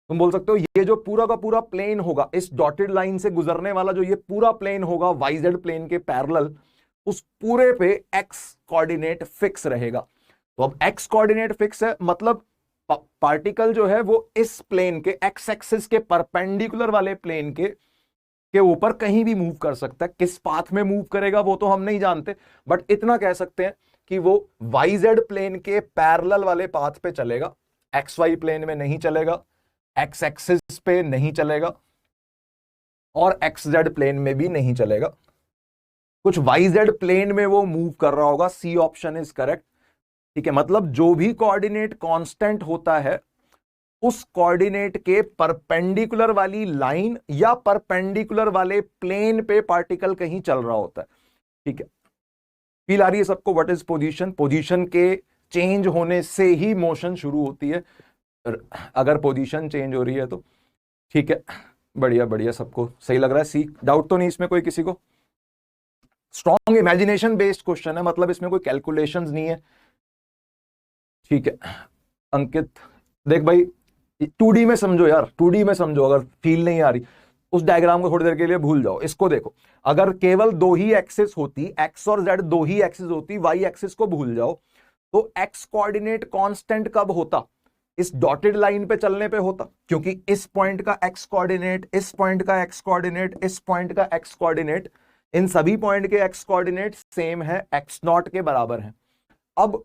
तुम बोल सकते हो ये जो पूरा का पूरा प्लेन होगा, इस डॉटेड लाइन से गुजरने वाला जो ये पूरा प्लेन होगा वाई जेड प्लेन के पैरेलल, उस पूरे पे एक्स कोऑर्डिनेट फिक्स रहेगा। तो अब एक्स कोऑर्डिनेट फिक्स है, मतलब पार्टिकल जो है वो इस प्लेन के एक्स एक्सिस के परपेंडिकुलर वाले प्लेन के ऊपर कहीं भी मूव कर सकता है। किस पाथ में मूव करेगा वो तो हम नहीं जानते, बट इतना कह सकते हैं कि वो वाई जेड प्लेन के पैरेलल वाले पाथ पे चलेगा, एक्स वाई प्लेन में नहीं चलेगा, एक्स एक्सिस पे नहीं चलेगा, और एक्स जेड प्लेन में भी नहीं चलेगा। कुछ वाई जेड प्लेन में वो मूव कर रहा होगा, सी ऑप्शन इज करेक्ट, ठीक है। मतलब जो भी कोऑर्डिनेट कांस्टेंट होता है, उस कोऑर्डिनेट के परपेंडिकुलर वाली लाइन या परपेंडिकुलर वाले प्लेन पे पार्टिकल कहीं चल रहा होता है, ठीक है। फील आ रही है सबको, व्हाट इज पोजीशन, पोजीशन के चेंज होने से ही मोशन शुरू होती है, अगर पोजीशन चेंज हो रही है तो, ठीक है। बढ़िया बढ़िया, सबको सही लग रहा है, सी डाउट तो नहीं इसमें कोई किसी को। स्ट्रॉन्ग इमेजिनेशन बेस्ड क्वेश्चन है, मतलब इसमें कोई कैलकुलेशंस नहीं है, ठीक है। अंकित देख भाई, 2D में समझो यार, 2D में समझो, अगर फील नहीं आ रही उस डायग्राम को थोड़ी देर के लिए भूल जाओ। इसको देखो, अगर केवल दो ही एक्सिस होती, एक्स और जेड दो ही एक्सिस होती, वाई एक्सिस को भूल जाओ, तो एक्स कोऑर्डिनेट कांस्टेंट कब होता, इस डॉटेड लाइन पे चलने पे होता, क्योंकि इस पॉइंट का एक्स कोऑर्डिनेट, इस पॉइंट का एक्स कोऑर्डिनेट, इस पॉइंट का एक्स कोऑर्डिनेट, इन सभी पॉइंट के एक्स कोऑर्डिनेट सेम है, एक्स नॉट के बराबर है। अब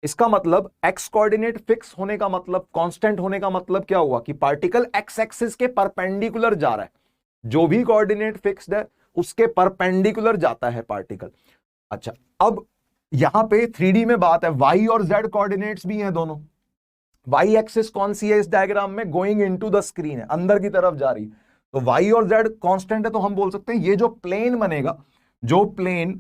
इसका मतलब एक्स कोऑर्डिनेट फिक्स होने का मतलब, कांस्टेंट होने का मतलब क्या हुआ कि पार्टिकल एक्स एक्सिस के परपेंडिकुलर जा रहा है, जो भी कोऑर्डिनेट फिक्स्ड है उसके परपेंडिकुलर जाता है पार्टिकल। अच्छा, अब यहां पे 3D में बात है, वाई और जेड कोऑर्डिनेट्स भी हैं दोनों। वाई एक्सिस कौन सी है इस डायग्राम में, गोइंग इनटू द स्क्रीन है, अंदर की तरफ जा रही है, तो वाई और जेड कांस्टेंट है, तो हम बोल सकते हैं ये जो प्लेन बनेगा, जो प्लेन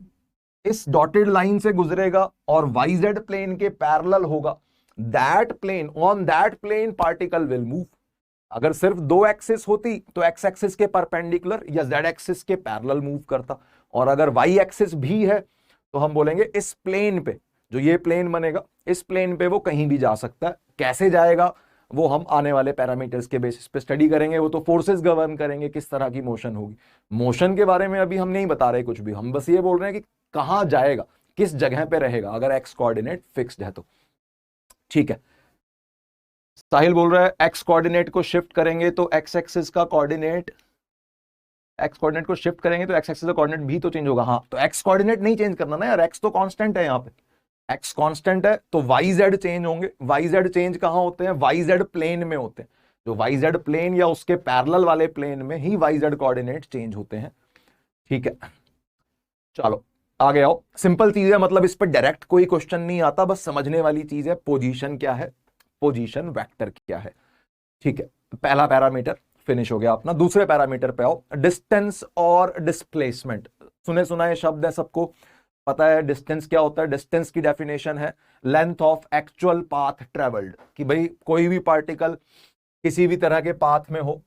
इस डॉटेड लाइन से गुजरेगा और वाई जेड प्लेन के पैरेलल होगा, that plane, on that plane particle will move. अगर सिर्फ दो एक्सिस होती तो एक्स एक्सिस के परपेंडिकुलर या जेड एक्सिस के पैरेलल मूव करता, और अगर वाई एक्सिस भी है तो हम बोलेंगे इस प्लेन पे, जो ये प्लेन बनेगा, इस प्लेन पे वो कहीं भी जा सकता है। कैसे जाएगा वो हम आने वाले पैरामीटर्स के बेसिस पे स्टडी करेंगे, वो तो फोर्सेस गवर्न करेंगे किस तरह की मोशन होगी। मोशन के बारे में अभी हम नहीं बता रहे कुछ भी, हम बस ये बोल रहे हैं कि कहां जाएगा, किस जगह पे रहेगा, अगर एक्स कोऑर्डिनेट फिक्स्ड है तो, ठीक है। साहिल बोल रहा है एक्स कोऑर्डिनेट को शिफ्ट करेंगे तो एक्स एक्सिस का कोऑर्डिनेट, एक्स कोऑर्डिनेट को शिफ्ट करेंगे तो एक्स एक्सिस का कोऑर्डिनेट भी तो चेंज होगा। हाँ, तो एक्स कोऑर्डिनेट नहीं चेंज करना ना यार, एक्स तो कांस्टेंट है, यहाँ पे एक्स कांस्टेंट है, तो वाई जेड चेंज होंगे। वाई जेड चेंज कहां होते हैं, वाई जेड प्लेन में होते हैं, जो वाई जेड प्लेन या उसके पैरेलल वाले प्लेन में ही वाई जेड कोऑर्डिनेट चेंज होते हैं, ठीक है। चलो आगे आओ, सिंपल चीज है, मतलब इस पर डायरेक्ट कोई क्वेश्चन नहीं आता, बस समझने वाली चीज है। पोजीशन क्या है, पोजीशन वेक्टर क्या है। ठीक है, पहला पैरामीटर फिनिश हो गया अपना। दूसरे पैरामीटर पे आओ, डिस्टेंस और डिस्प्लेसमेंट। सुने सुना ये शब्द है, सबको पता है डिस्टेंस क्या होता है। डिस्टेंस की डेफिनेशन है length of actual path travelled, कि भाई कोई भी पार्टिकल किसी भी तरह के पाथ में हो,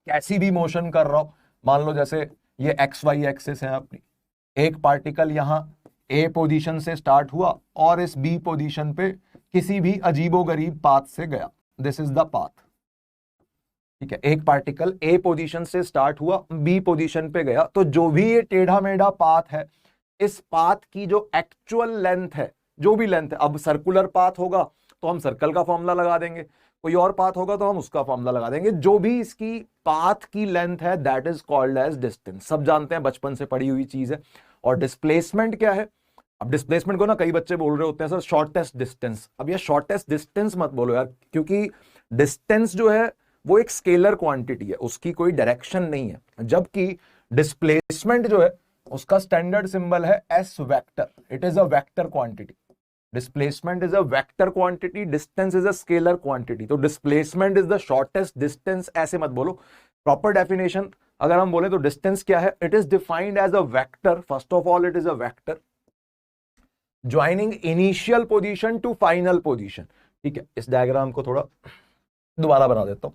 कैसी भी मोशन कर रहा हो, मान लो जैसे ये एक्स वाई एक्सिस है अपनी, एक पार्टिकल यहां ए पोजीशन से स्टार्ट हुआ और इस बी पोजीशन पे किसी भी अजीबोगरीब पाथ से गया, दिस इज द पाथ। ठीक है, एक पार्टिकल ए पोजीशन से स्टार्ट हुआ, बी पोजीशन पे गया, तो जो भी ये टेढ़ा मेढ़ा पाथ है, इस पाथ की जो एक्चुअल लेंथ है, जो भी लेंथ है, अब सर्कुलर पाथ होगा तो हम सर्कल का फॉर्मूला लगा देंगे, कोई और पाथ होगा तो हम उसका फॉर्मूला लगा देंगे, जो भी इसकी पाथ की लेंथ है that is called as distance. सब जानते हैं, बचपन से पढ़ी हुई चीज है। और डिस्प्लेसमेंट क्या है? अब डिस्प्लेसमेंट को ना कई बच्चे बोल रहे होते हैं सर शॉर्टेस्ट डिस्टेंस। अब ये शॉर्टेस्ट डिस्टेंस मत बोलो यार, क्योंकि डिस्टेंस जो है वो एक स्केलर क्वांटिटी है, उसकी कोई डायरेक्शन नहीं है, जबकि डिस्प्लेसमेंट जो है उसका स्टैंडर्ड सिंबल है S vector, it is a vector quantity. Displacement is a vector quantity, distance is a scalar quantity. तो displacement is the shortest distance, ऐसे मत बोलो। प्रॉपर डेफिनेशन अगर हम बोले तो डिस्टेंस क्या है? It is defined as a vector, first of all it is a vector joining initial position to final position. ठीक है, इस डायग्राम को थोड़ा दोबारा बना देता हूं।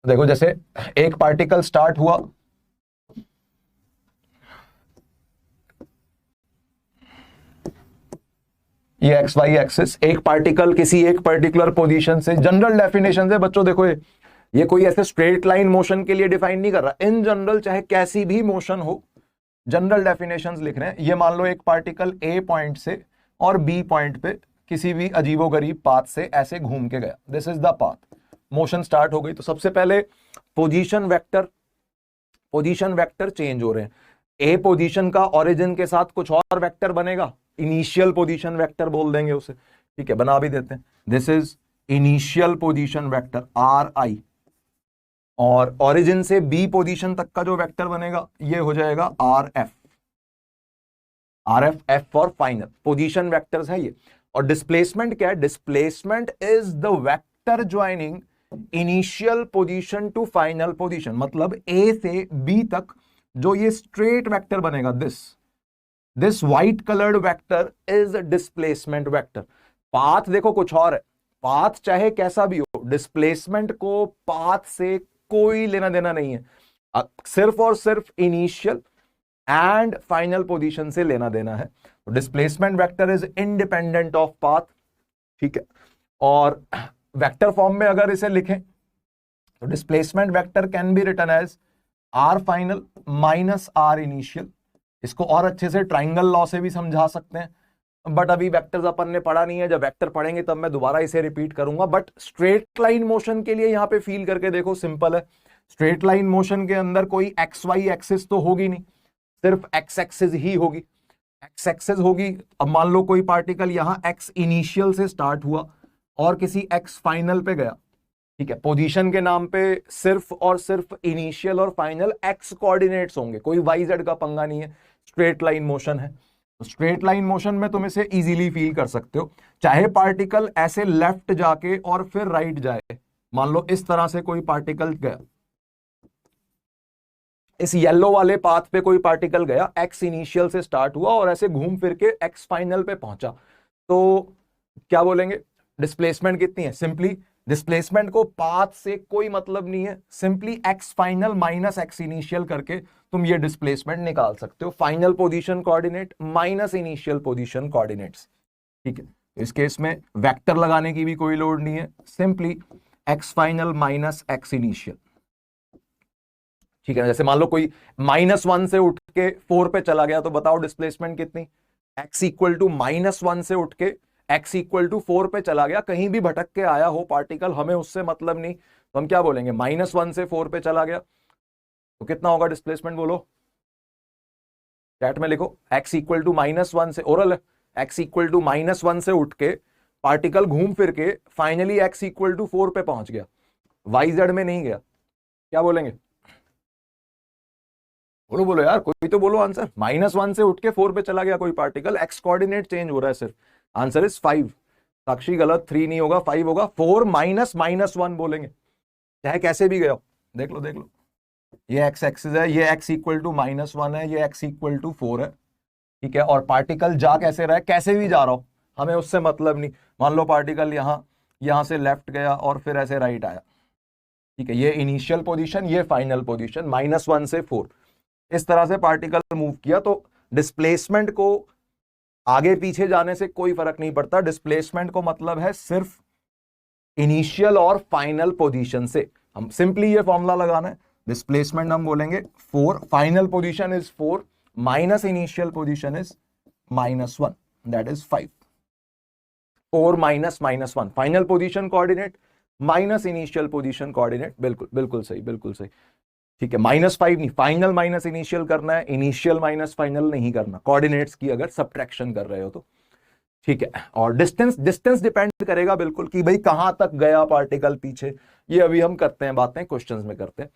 देखो जैसे एक पार्टिकल स्टार्ट हुआ, ये एक्स वाई एक्सिस, एक पार्टिकल किसी एक पर्टिकुलर पोजीशन से, जनरल डेफिनेशन से बच्चों देखो ये कोई ऐसे स्ट्रेट लाइन मोशन के लिए डिफाइन नहीं कर रहा, इन जनरल चाहे कैसी भी मोशन हो, जनरल डेफिनेशंस लिख रहे हैं। ये मान लो एक पार्टिकल ए पॉइंट से और बी पॉइंट पे किसी भी अजीबोगरीब पाथ से ऐसे घूम के गया, this is the path, motion start हो गई। तो सबसे पहले पोजीशन वेक्टर चेंज हो रहे हैं। ए पोजीशन का ओरिजिन के साथ कुछ और वेक्टर बनेगा, इनिशियल पोजीशन वेक्टर बोल देंगे उसे। ठीक है, बना भी देते हैं, this is initial position vector are आई, और ओरिजिन से बी पोजीशन तक का जो वेक्टर बनेगा ये हो जाएगा R F. F for final, position vectors है ये। और डिस्प्लेसमेंट क्या है? Displacement is the vector joining initial position to final position, मतलब ए से बी तक जो ये स्ट्रेट वेक्टर बनेगा, this white coloured vector is displacement vector. Path देखो कुछ और है, पाथ चाहे कैसा भी हो, डिस्प्लेसमेंट को पाथ से कोई लेना देना नहीं है, सिर्फ और सिर्फ इनिशियल एंड फाइनल पोजीशन से लेना देना है। Displacement vector is independent of path. ठीक है, और वेक्टर फॉर्म में अगर इसे लिखें तो displacement vector can be written as R final minus R initial. इसको और अच्छे से ट्राइंगल लॉ से भी समझा सकते हैं, बट अभी वेक्टर्स अपन ने पढ़ा नहीं है, जब वेक्टर पढ़ेंगे तब मैं दोबारा इसे रिपीट करूंगा। बट स्ट्रेट लाइन मोशन के लिए यहां पे फील करके देखो, सिंपल है। स्ट्रेट लाइन मोशन के अंदर कोई एक्स वाई एक्सिस तो होगी नहीं, सिर्फ एक्स एक्सिस ही होगी, एक्स एक्सिस होगी। अब मान लो कोई पार्टिकल यहां एक्स इनिशियल से स्टार्ट हुआ और किसी एक्स फाइनल पे गया। ठीक है, पोजीशन के नाम पे सिर्फ और सिर्फ इनिशियल और फाइनल एक्स कोऑर्डिनेट्स होंगे, कोई वाई जेड का पंगा नहीं है, स्ट्रेट लाइन मोशन है। स्ट्रेट लाइन मोशन में तुम इसे इजीली फील कर सकते हो, चाहे पार्टिकल ऐसे लेफ्ट जाके और फिर राइट जाए। मान लो इस तरह से कोई पार्टिकल गया, इस येलो वाले पाथ पे कोई पार्टिकल गया, एक्स इनिशियल से स्टार्ट हुआ और ऐसे घूम फिर के एक्स फाइनल पे पहुंचा, तो क्या बोलेंगे? डिस्प्लेसमेंट कितनी है? सिंपली डिस्प्लेसमेंट को पाथ से कोई मतलब नहीं है, simply x final minus x initial करके तुम ये डिस्प्लेसमेंट निकाल सकते हो, final position coordinate minus initial position coordinates. ठीक है, इस केस में वेक्टर लगाने की भी कोई लोड नहीं है, simply x final minus x initial. ठीक है, जैसे मान लो कोई -1 से उठ के 4 पे चला गया, तो बताओ डिस्प्लेसमेंट कितनी? x इक्वल टू -1 से उठ के x इक्वल टू 4 पे चला गया, कहीं भी भटक के आया हो पार्टिकल, हमें उससे मतलब नहीं, तो हम क्या बोलेंगे? -1 से 4 पे चला गया, तो कितना होगा डिस्प्लेसमेंट बोलो? चैट में लिखो, x इक्वल टू -1 से, ओरल है, x इक्वल टू -1 से उठ के पार्टिकल घूम फिर के फाइनली x इक्वल टू 4 पे पहुंच गया, वाई जेड में नहीं गया, क्या बोलेंगे? बोलो बोलो यार, कोई तो बोलो आंसर। -1 से उठ के 4 पे चला गया कोई पार्टिकल, एक्स कोऑर्डिनेट चेंज हो रहा है सिर्फ। Answer is 5। साक्षी गलत, 3 नहीं होगा, 5 होगा। 4 माइनस -1 बोलेंगे, चाहे कैसे भी गया हो। देख लो देख लो, ये एक्स एक्सिस है, ये एक्स इक्वल टू -1 है, ये एक्स इक्वल टू 4 है, ठीक है। और पार्टिकल जा कैसे रहा है, कैसे भी जा रहा हो, हमें उससे मतलब नहीं। मान लो पार्टिकल यहां से लेफ्ट गया और फिर ऐसे राइट आया, ठीक है। ये इनिशियल पोजीशन, ये फाइनल पोजीशन, -1 से 4, इस तरह से पार्टिकल मूव किया। तो डिस्प्लेसमेंट को आगे पीछे जाने से कोई फर्क नहीं पड़ता। डिस्प्लेसमेंट को मतलब है सिर्फ इनिशियल और फाइनल पोजीशन से। हम सिंपली ये फॉर्मूला लगाना है, डिस्प्लेसमेंट हम बोलेंगे 4, final position is 4 minus initial position is -1, that is 5। 4 minus -1, final position coordinate minus initial position coordinate. बिल्कुल बिल्कुल सही, बिल्कुल सही, ठीक है। -5 नहीं, फाइनल माइनस इनिशियल करना है, इनिशियल माइनस फाइनल नहीं करना, कोऑर्डिनेट्स की अगर सब्ट्रैक्शन कर रहे हो तो, ठीक है। और डिस्टेंस डिपेंड करेगा बिल्कुल कि भाई कहां तक गया पार्टिकल पीछे, ये अभी हम करते हैं बातें, क्वेश्चंस में करते हैं।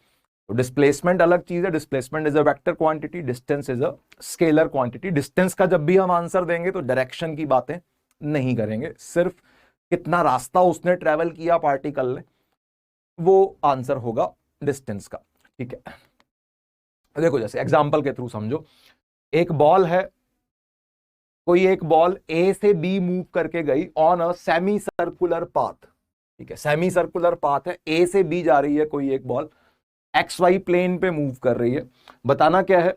तो डिस्प्लेसमेंट अलग चीज है, displacement is a vector quantity, distance is a scalar quantity. Distance का जब भी हम आंसर देंगे तो डायरेक्शन की बातें नहीं करेंगे, सिर्फ कितना रास्ता उसने ट्रेवल किया पार्टिकल ने, वो आंसर होगा डिस्टेंस का, ठीक है। देखो जैसे एग्जांपल के थ्रू समझो, एक बॉल है, कोई एक बॉल ए से बी मूव करके गई on a semi circular path, ठीक है। सेमी सर्कुलर पाथ है, ए से बी जा रही है कोई एक बॉल, एक्स वाई प्लेन पे मूव कर रही है। बताना क्या है,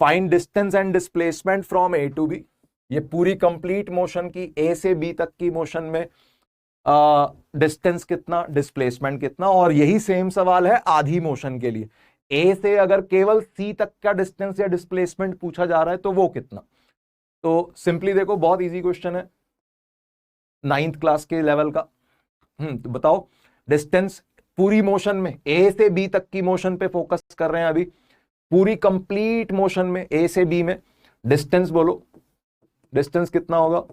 find distance and displacement from A to B. ये पूरी कंप्लीट मोशन की, ए से बी तक की मोशन में डिस्टेंस कितना, डिस्प्लेसमेंट कितना। और यही सेम सवाल है आधी मोशन के लिए, ए से अगर केवल सी तक का डिस्टेंस या डिस्प्लेसमेंट पूछा जा रहा है तो वो कितना। तो सिंपली देखो, बहुत इजी क्वेश्चन है, 9th क्लास के लेवल का। तो बताओ डिस्टेंस पूरी मोशन में, ए से बी तक की मोशन पे फोकस कर रहे हैं अभी, पूरी कंप्लीट मोशन में ए से बी में डिस्टेंस बोलो, डिस्टेंस कितना होगा।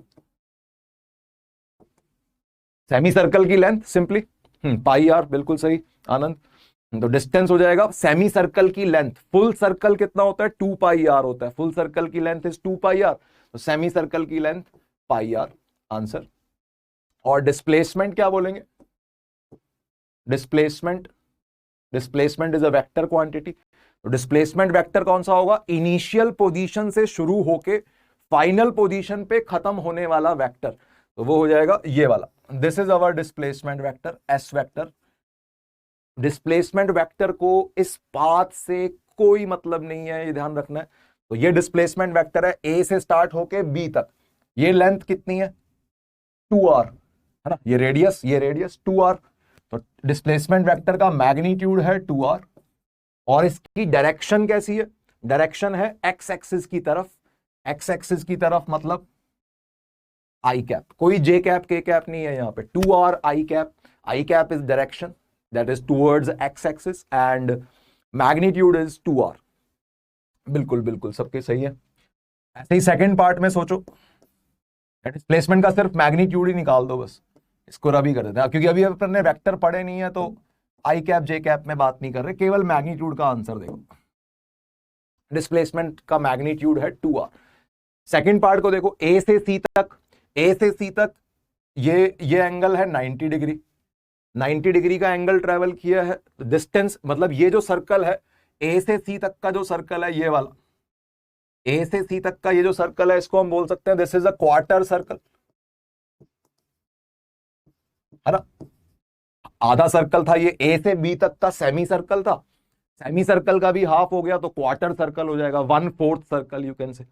सेमी सर्कल की लेंथ सिंपली पाई आर, बिल्कुल सही आनंद। तो डिस्टेंस हो जाएगा सेमी सर्कल की लेंथ, फुल सर्कल कितना होता है 2 पाई आर होता है, फुल सर्कल की लेंथ इज 2 पाई आर, तो सेमी सर्कल की लेंथ पाई आर, आंसर। और डिस्प्लेसमेंट क्या बोलेंगे, displacement is a vector quantity. तो डिस्प्लेसमेंट वेक्टर कौन सा होगा, इनिशियल पोजीशन से शुरू होके फाइनल पोजीशन पे खत्म होने वाला वेक्टर, तो वो हो जाएगा ये वाला। This is our displacement vector, S vector. Displacement vector को इस पाथ से कोई मतलब नहीं है, ये ध्यान रखना है। तो ये डिस्प्लेसमेंट वेक्टर है, ए से स्टार्ट होके बी तक, ये लेंथ कितनी है 2r, है ना, ये रेडियस 2r। तो डिस्प्लेसमेंट वेक्टर का मैग्नीट्यूड है 2r, और इसकी डायरेक्शन कैसी है, डायरेक्शन है एक्स एक्सिस की तरफ। एक्स एक्सिस की तरफ मतलब आई कैप, कोई जे कैप के कैप नहीं है यहाँ पे, 2r I cap is direction that is towards x axis and magnitude is 2r। बिल्कुल बिल्कुल सबके सही है। ऐसे ही सेकंड पार्ट में सोचो, डिस्प्लेसमेंट का सिर्फ मैग्नीट्यूड ही निकाल दो बस, इसको रबी कर देते हैं, क्योंकि अभी अपन ने वेक्टर पढ़े नहीं है तो आई कैप जे कैप में बात नहीं कर रहे, केवल मैग्नीट्यूड का आंसर देखो। डिस्प्लेसमेंट का मैग्नीट्यूड है 2r। सेकंड पार्ट को देखो, ए से सी तक ये एंगल है 90 डिग्री, 90 डिग्री का एंगल ट्रेवल किया है। डिस्टेंस मतलब ये जो सर्कल है, ए से सी तक का जो सर्कल है ये वाला, ए से सी तक का ये जो सर्कल है, इसको हम बोल सकते हैं this is a quarter circle, है ना। आधा सर्कल था ये, ए से बी तक का सेमी सर्कल था, सेमी सर्कल का भी हाफ हो गया तो क्वार्टर सर्कल हो जाएगा, 1/4 सर्कल यू कैन से।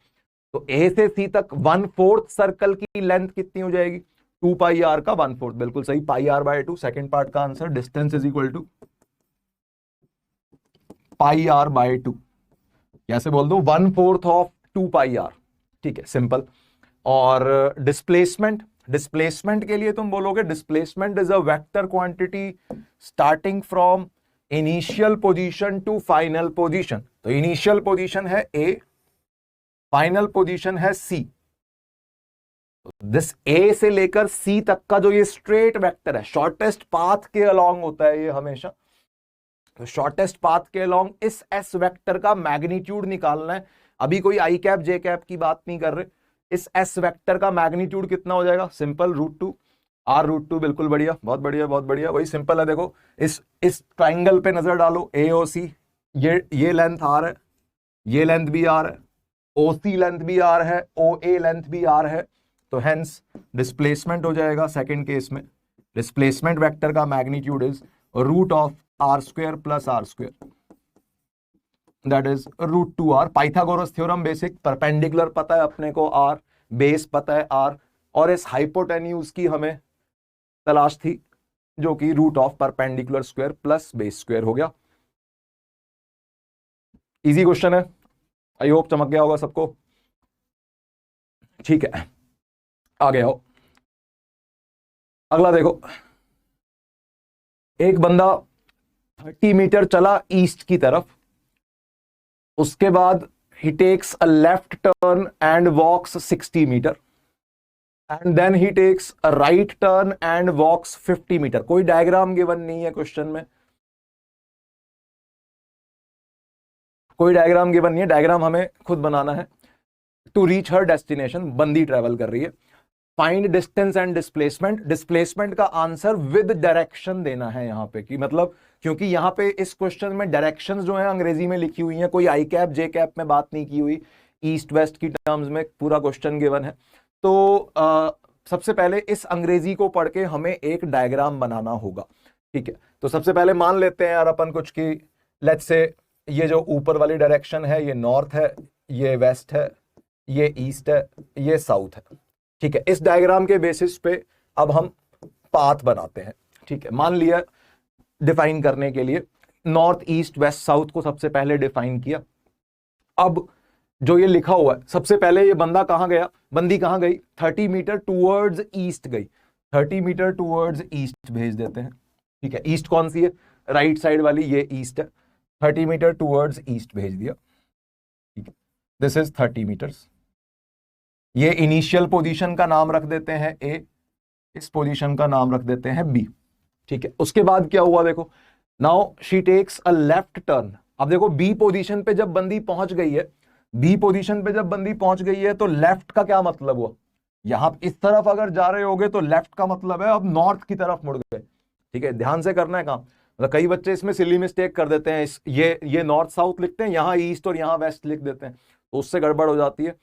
तो ए से सी तक 1/4 सर्कल की लेंथ कितनी हो जाएगी, 2 पाई आर का 1/4, बिल्कुल सही, pi R by 2। Second part का answer distance is equal to pi R by 2, कैसे बोल दो 1/4 ऑफ 2 पाई आर, ठीक है, सिंपल। और डिस्प्लेसमेंट के लिए तुम बोलोगे displacement is a vector quantity starting from initial position to final position. तो इनिशियल पोजीशन है ए, फाइनल पोजीशन है सी। दिस ए से लेकर सी तक का जो ये स्ट्रेट वेक्टर है, शॉर्टेस्ट पाथ के अलोंग होता है ये हमेशा, तो शॉर्टेस्ट पाथ के अलोंग इस एस वेक्टर का मैग्नीट्यूड निकालना है। अभी कोई आई कैप जे कैप की बात नहीं कर रहे। इस एस वेक्टर का मैग्नीट्यूड कितना हो जाएगा? Simple √2 R√2। बिल्कुल बढ़िया, बहुत बढ़िया, बहुत बढ़िया, वही सिंपल है। देखो इस ट्राइंगल पे नजर डालो, AOC, ये लेंथ R है, ये लेंथ भी R है, OC लेंथ भी R है, OA लेंथ भी R है। तो हेंस डिस्प्लेसमेंट हो जाएगा सेकंड केस में, डिस्प्लेसमेंट वेक्टर का magnitude is √r² + r², that is √2r। Pythagoras theorem basic, perpendicular पता है अपने को R, बेस पता है R, और इस हाइपोटेन्यूज की हमें तलाश थी जो कि √परपेंडिकुलर² + बेस स्क्वायर हो गया। इजी क्वेश्चन है, आई होप चमक गया होगा सबको। ठीक है, आगे आओ। अगला देखो, एक बंदा 30 मीटर चला ईस्ट की तरफ, उसके बाद he takes a left turn and walks 60 metre, and then he takes a right turn and walks 50 metre. कोई डायग्राम गिवन नहीं है क्वेश्चन में, कोई डायग्राम गिवन नहीं है, डायग्राम हमें खुद बनाना है। टू रीच हर डेस्टिनेशन, बंदी ट्रेवल कर रही है। Find distance and displacement, displacement का आंसर विद डायरेक्शन देना है यहां पे, कि मतलब क्योंकि यहां पे इस क्वेश्चन में डायरेक्शन जो है अंग्रेजी में लिखी हुई है, कोई आई कैप जे कैप में बात नहीं की हुई, ईस्ट वेस्ट की टर्म्स में पूरा क्वेश्चन गिवन है। तो सबसे पहले इस अंग्रेजी को पढ़ के हमें एक डायग्राम बनाना होगा। ठीक है, तो सबसे पहले मान लेते हैं यार अपन कुछ की, लेट्स से ये जो ऊपर वाली डायरेक्शन है ये नॉर्थ है, ये वेस्ट है, ये ईस्ट है, ये साउथ है। ठीक है, इस डायग्राम के बेसिस पे अब हम पाथ बनाते हैं। ठीक है, मान लिया डिफाइन करने के लिए नॉर्थ ईस्ट वेस्ट साउथ को सबसे पहले डिफाइन किया। अब जो ये लिखा हुआ है, सबसे पहले ये बंदा कहां गया, बंदी कहां गई? 30 मीटर टूवर्ड्स ईस्ट गई, 30 मीटर टूवर्ड्स ईस्ट भेज देते हैं। ठीक है, ईस्ट कौन सी है? राइट साइड वाली, ये ईस्ट है। 30 मीटर टूवर्ड्स ईस्ट भेज दिया। ठीक है, दिस इज 30 मीटर्स। ये इनिशियल पोजीशन का नाम रख देते हैं A, इस पोजीशन का नाम रख देते हैं B। ठीक है, उसके बाद क्या हुआ देखो, now she takes a left turn. अब देखो B पोजीशन पे जब बंदी पहुंच गई है, B पोजीशन पे जब बंदी पहुंच गई है तो लेफ्ट का क्या मतलब हुआ? यहां इस तरफ अगर जा रहे होगे तो लेफ्ट का मतलब है अब नॉर्थ की तरफ मुड़ गए। ठीक है, ध्यान से करना है काम। मतलब कई बच्चे इसमें सिली मिस्टेक कर देते हैं, ये नॉर्थ साउथ लिखते हैं, यहां ईस्ट और यहां वेस्ट लिख देते हैं, तो उससे गड़बड़ हो जाती है।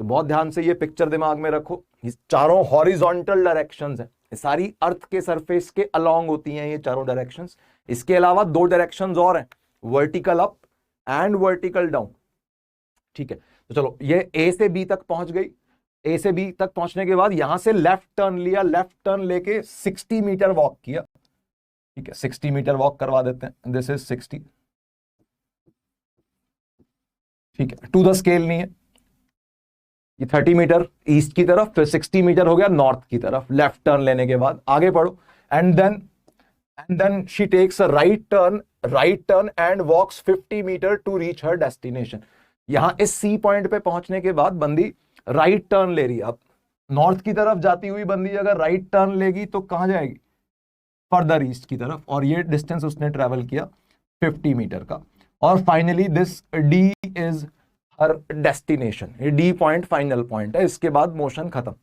तो बहुत ध्यान से ये पिक्चर दिमाग में रखो, ये चारों हॉरिजॉन्टल डायरेक्शंस हैं, सारी अर्थ के सरफेस के अलोंग होती हैं ये चारों डायरेक्शंस। इसके अलावा 2 डायरेक्शंस और हैं, vertical up and vertical down. ठीक है, तो चलो ये A से B तक पहुंच गई। A से B तक पहुंचने के बाद यहां से लेफ्ट टर्न लिया, लेफ्ट टर्न लेके 60 मीटर वॉक किया। ठीक है, 60 मीटर वॉक करवा देते हैं, दिस इज 60। ठीक है, टू द स्केल नहीं है, ये 30 मीटर ईस्ट की तरफ, फिर 60 मीटर हो गया नॉर्थ की तरफ लेफ्ट टर्न लेने के बाद। आगे पढ़ो, and then she takes a right turn and walks 50 metre to reach her destination. यहां इस C पॉइंट पे पहुंचने के बाद बंदी राइट टर्न ले रही है। अब नॉर्थ की तरफ जाती हुई बंदी अगर राइट टर्न लेगी तो कहां जाएगी? फर्दर ईस्ट की तरफ, और ये डिस्टेंस उसने ट्रेवल किया 50 मीटर का। और finally this D is her destination, ये D पॉइंट फाइनल पॉइंट है, इसके बाद मोशन खत्म।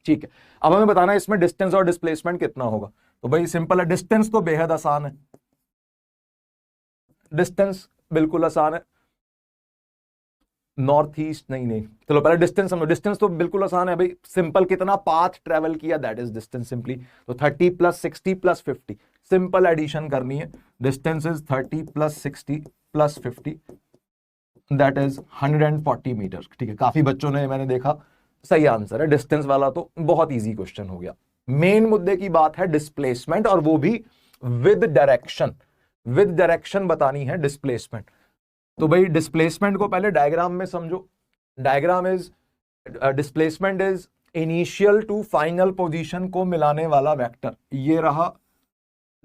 ठीक है, अब हमें बताना है इसमें डिस्टेंस और डिस्प्लेसमेंट कितना होगा। तो भाई सिंपल है, डिस्टेंस तो बेहद आसान है, डिस्टेंस बिल्कुल आसान है। नॉर्थ ईस्ट नहीं, चलो पहले डिस्टेंस समझो। डिस्टेंस तो बिल्कुल आसान है भाई, सिंपल कितना पाथ ट्रेवल किया, दैट इज डिस्टेंस सिंपली। तो 30 + 60 + 50, सिंपल एडिशन करनी है। Distance is 30 + 60 + 50, that is 140 metre. ठीक है, काफी बच्चों ने, मैंने देखा, सही आंसर है डिस्टेंस वाला, तो बहुत इजी क्वेश्चन हो गया। मेन मुद्दे की बात है डिस्प्लेसमेंट, और वो भी विद डायरेक्शन बतानी है डिस्प्लेसमेंट। तो भाई डिस्प्लेसमेंट को पहले डायग्राम में समझो। Diagram is, displacement is initial to final position को मिलाने वाला वेक्टर। ये रहा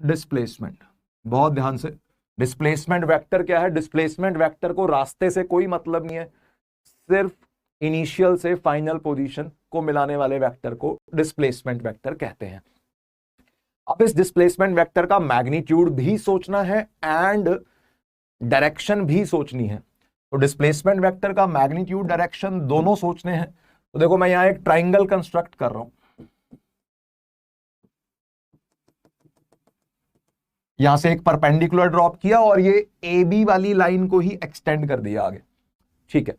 डिस्प्लेसमेंट, बहुत ध्यान से। डिस्प्लेसमेंट वेक्टर क्या है? डिस्प्लेसमेंट वेक्टर को रास्ते से कोई मतलब नहीं है, सिर्फ इनिशियल से फाइनल पोजीशन को मिलाने वाले वेक्टर को डिस्प्लेसमेंट वेक्टर कहते हैं। अब इस डिस्प्लेसमेंट वेक्टर का मैग्नीट्यूड भी सोचना है एंड डायरेक्शन भी सोचनी है। तो डिस्प्लेसमेंट वेक्टर का मैग्नीट्यूड डायरेक्शन दोनों सोचने हैं। तो देखो मैं यहां एक ट्राइंगल कंस्ट्रक्ट कर रहा हूं, यहां से एक परपेंडिकुलर ड्रॉप किया और ये ए बी वाली लाइन को ही एक्सटेंड कर दिया आगे। ठीक है,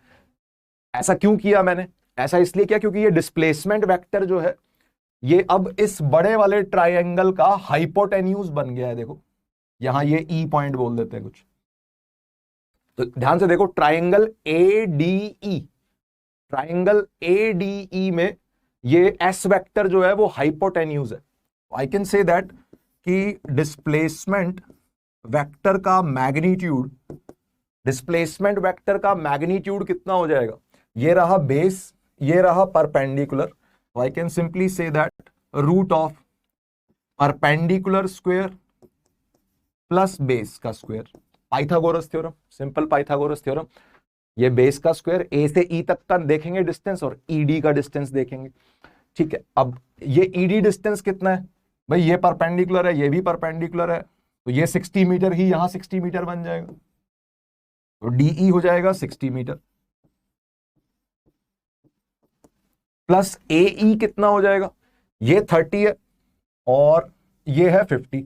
ऐसा क्यों किया मैंने? ऐसा इसलिए किया क्योंकि ये डिस्प्लेसमेंट वेक्टर जो है ये अब इस बड़े वाले ट्राइंगल का हाइपोटेन्यूज बन गया है। देखो यहां ये ई पॉइंट बोल देते हैं कुछ, तो ध्यान से देखो triangle A D E, triangle A D E में ये एस वेक्टर जो है वो हाइपोटेन्यूज है। आई कैन से दैट कि डिस्प्लेसमेंट वेक्टर का मैग्नीट्यूड, डिस्प्लेसमेंट वेक्टर का मैग्नीट्यूड कितना हो जाएगा? ये रहा बेस, ये रहा परपेंडिकुलर, तो I can simply say that root of perpendicular square plus base का square, Pythagoras theorem, simple Pythagoras theorem. ये बेस का स्क्वायर, ए से ई तक का देखेंगे डिस्टेंस और ईडी का डिस्टेंस देखेंगे। ठीक है, अब ये ईडी डिस्टेंस कितना है भाई? ये परपेंडिकुलर है, ये भी परपेंडिकुलर है, तो ये 60 मीटर ही यहां 60 मीटर बन जाएगा, तो डीई हो जाएगा 60 मीटर प्लस एई कितना हो जाएगा? ये 30 है और ये है 50,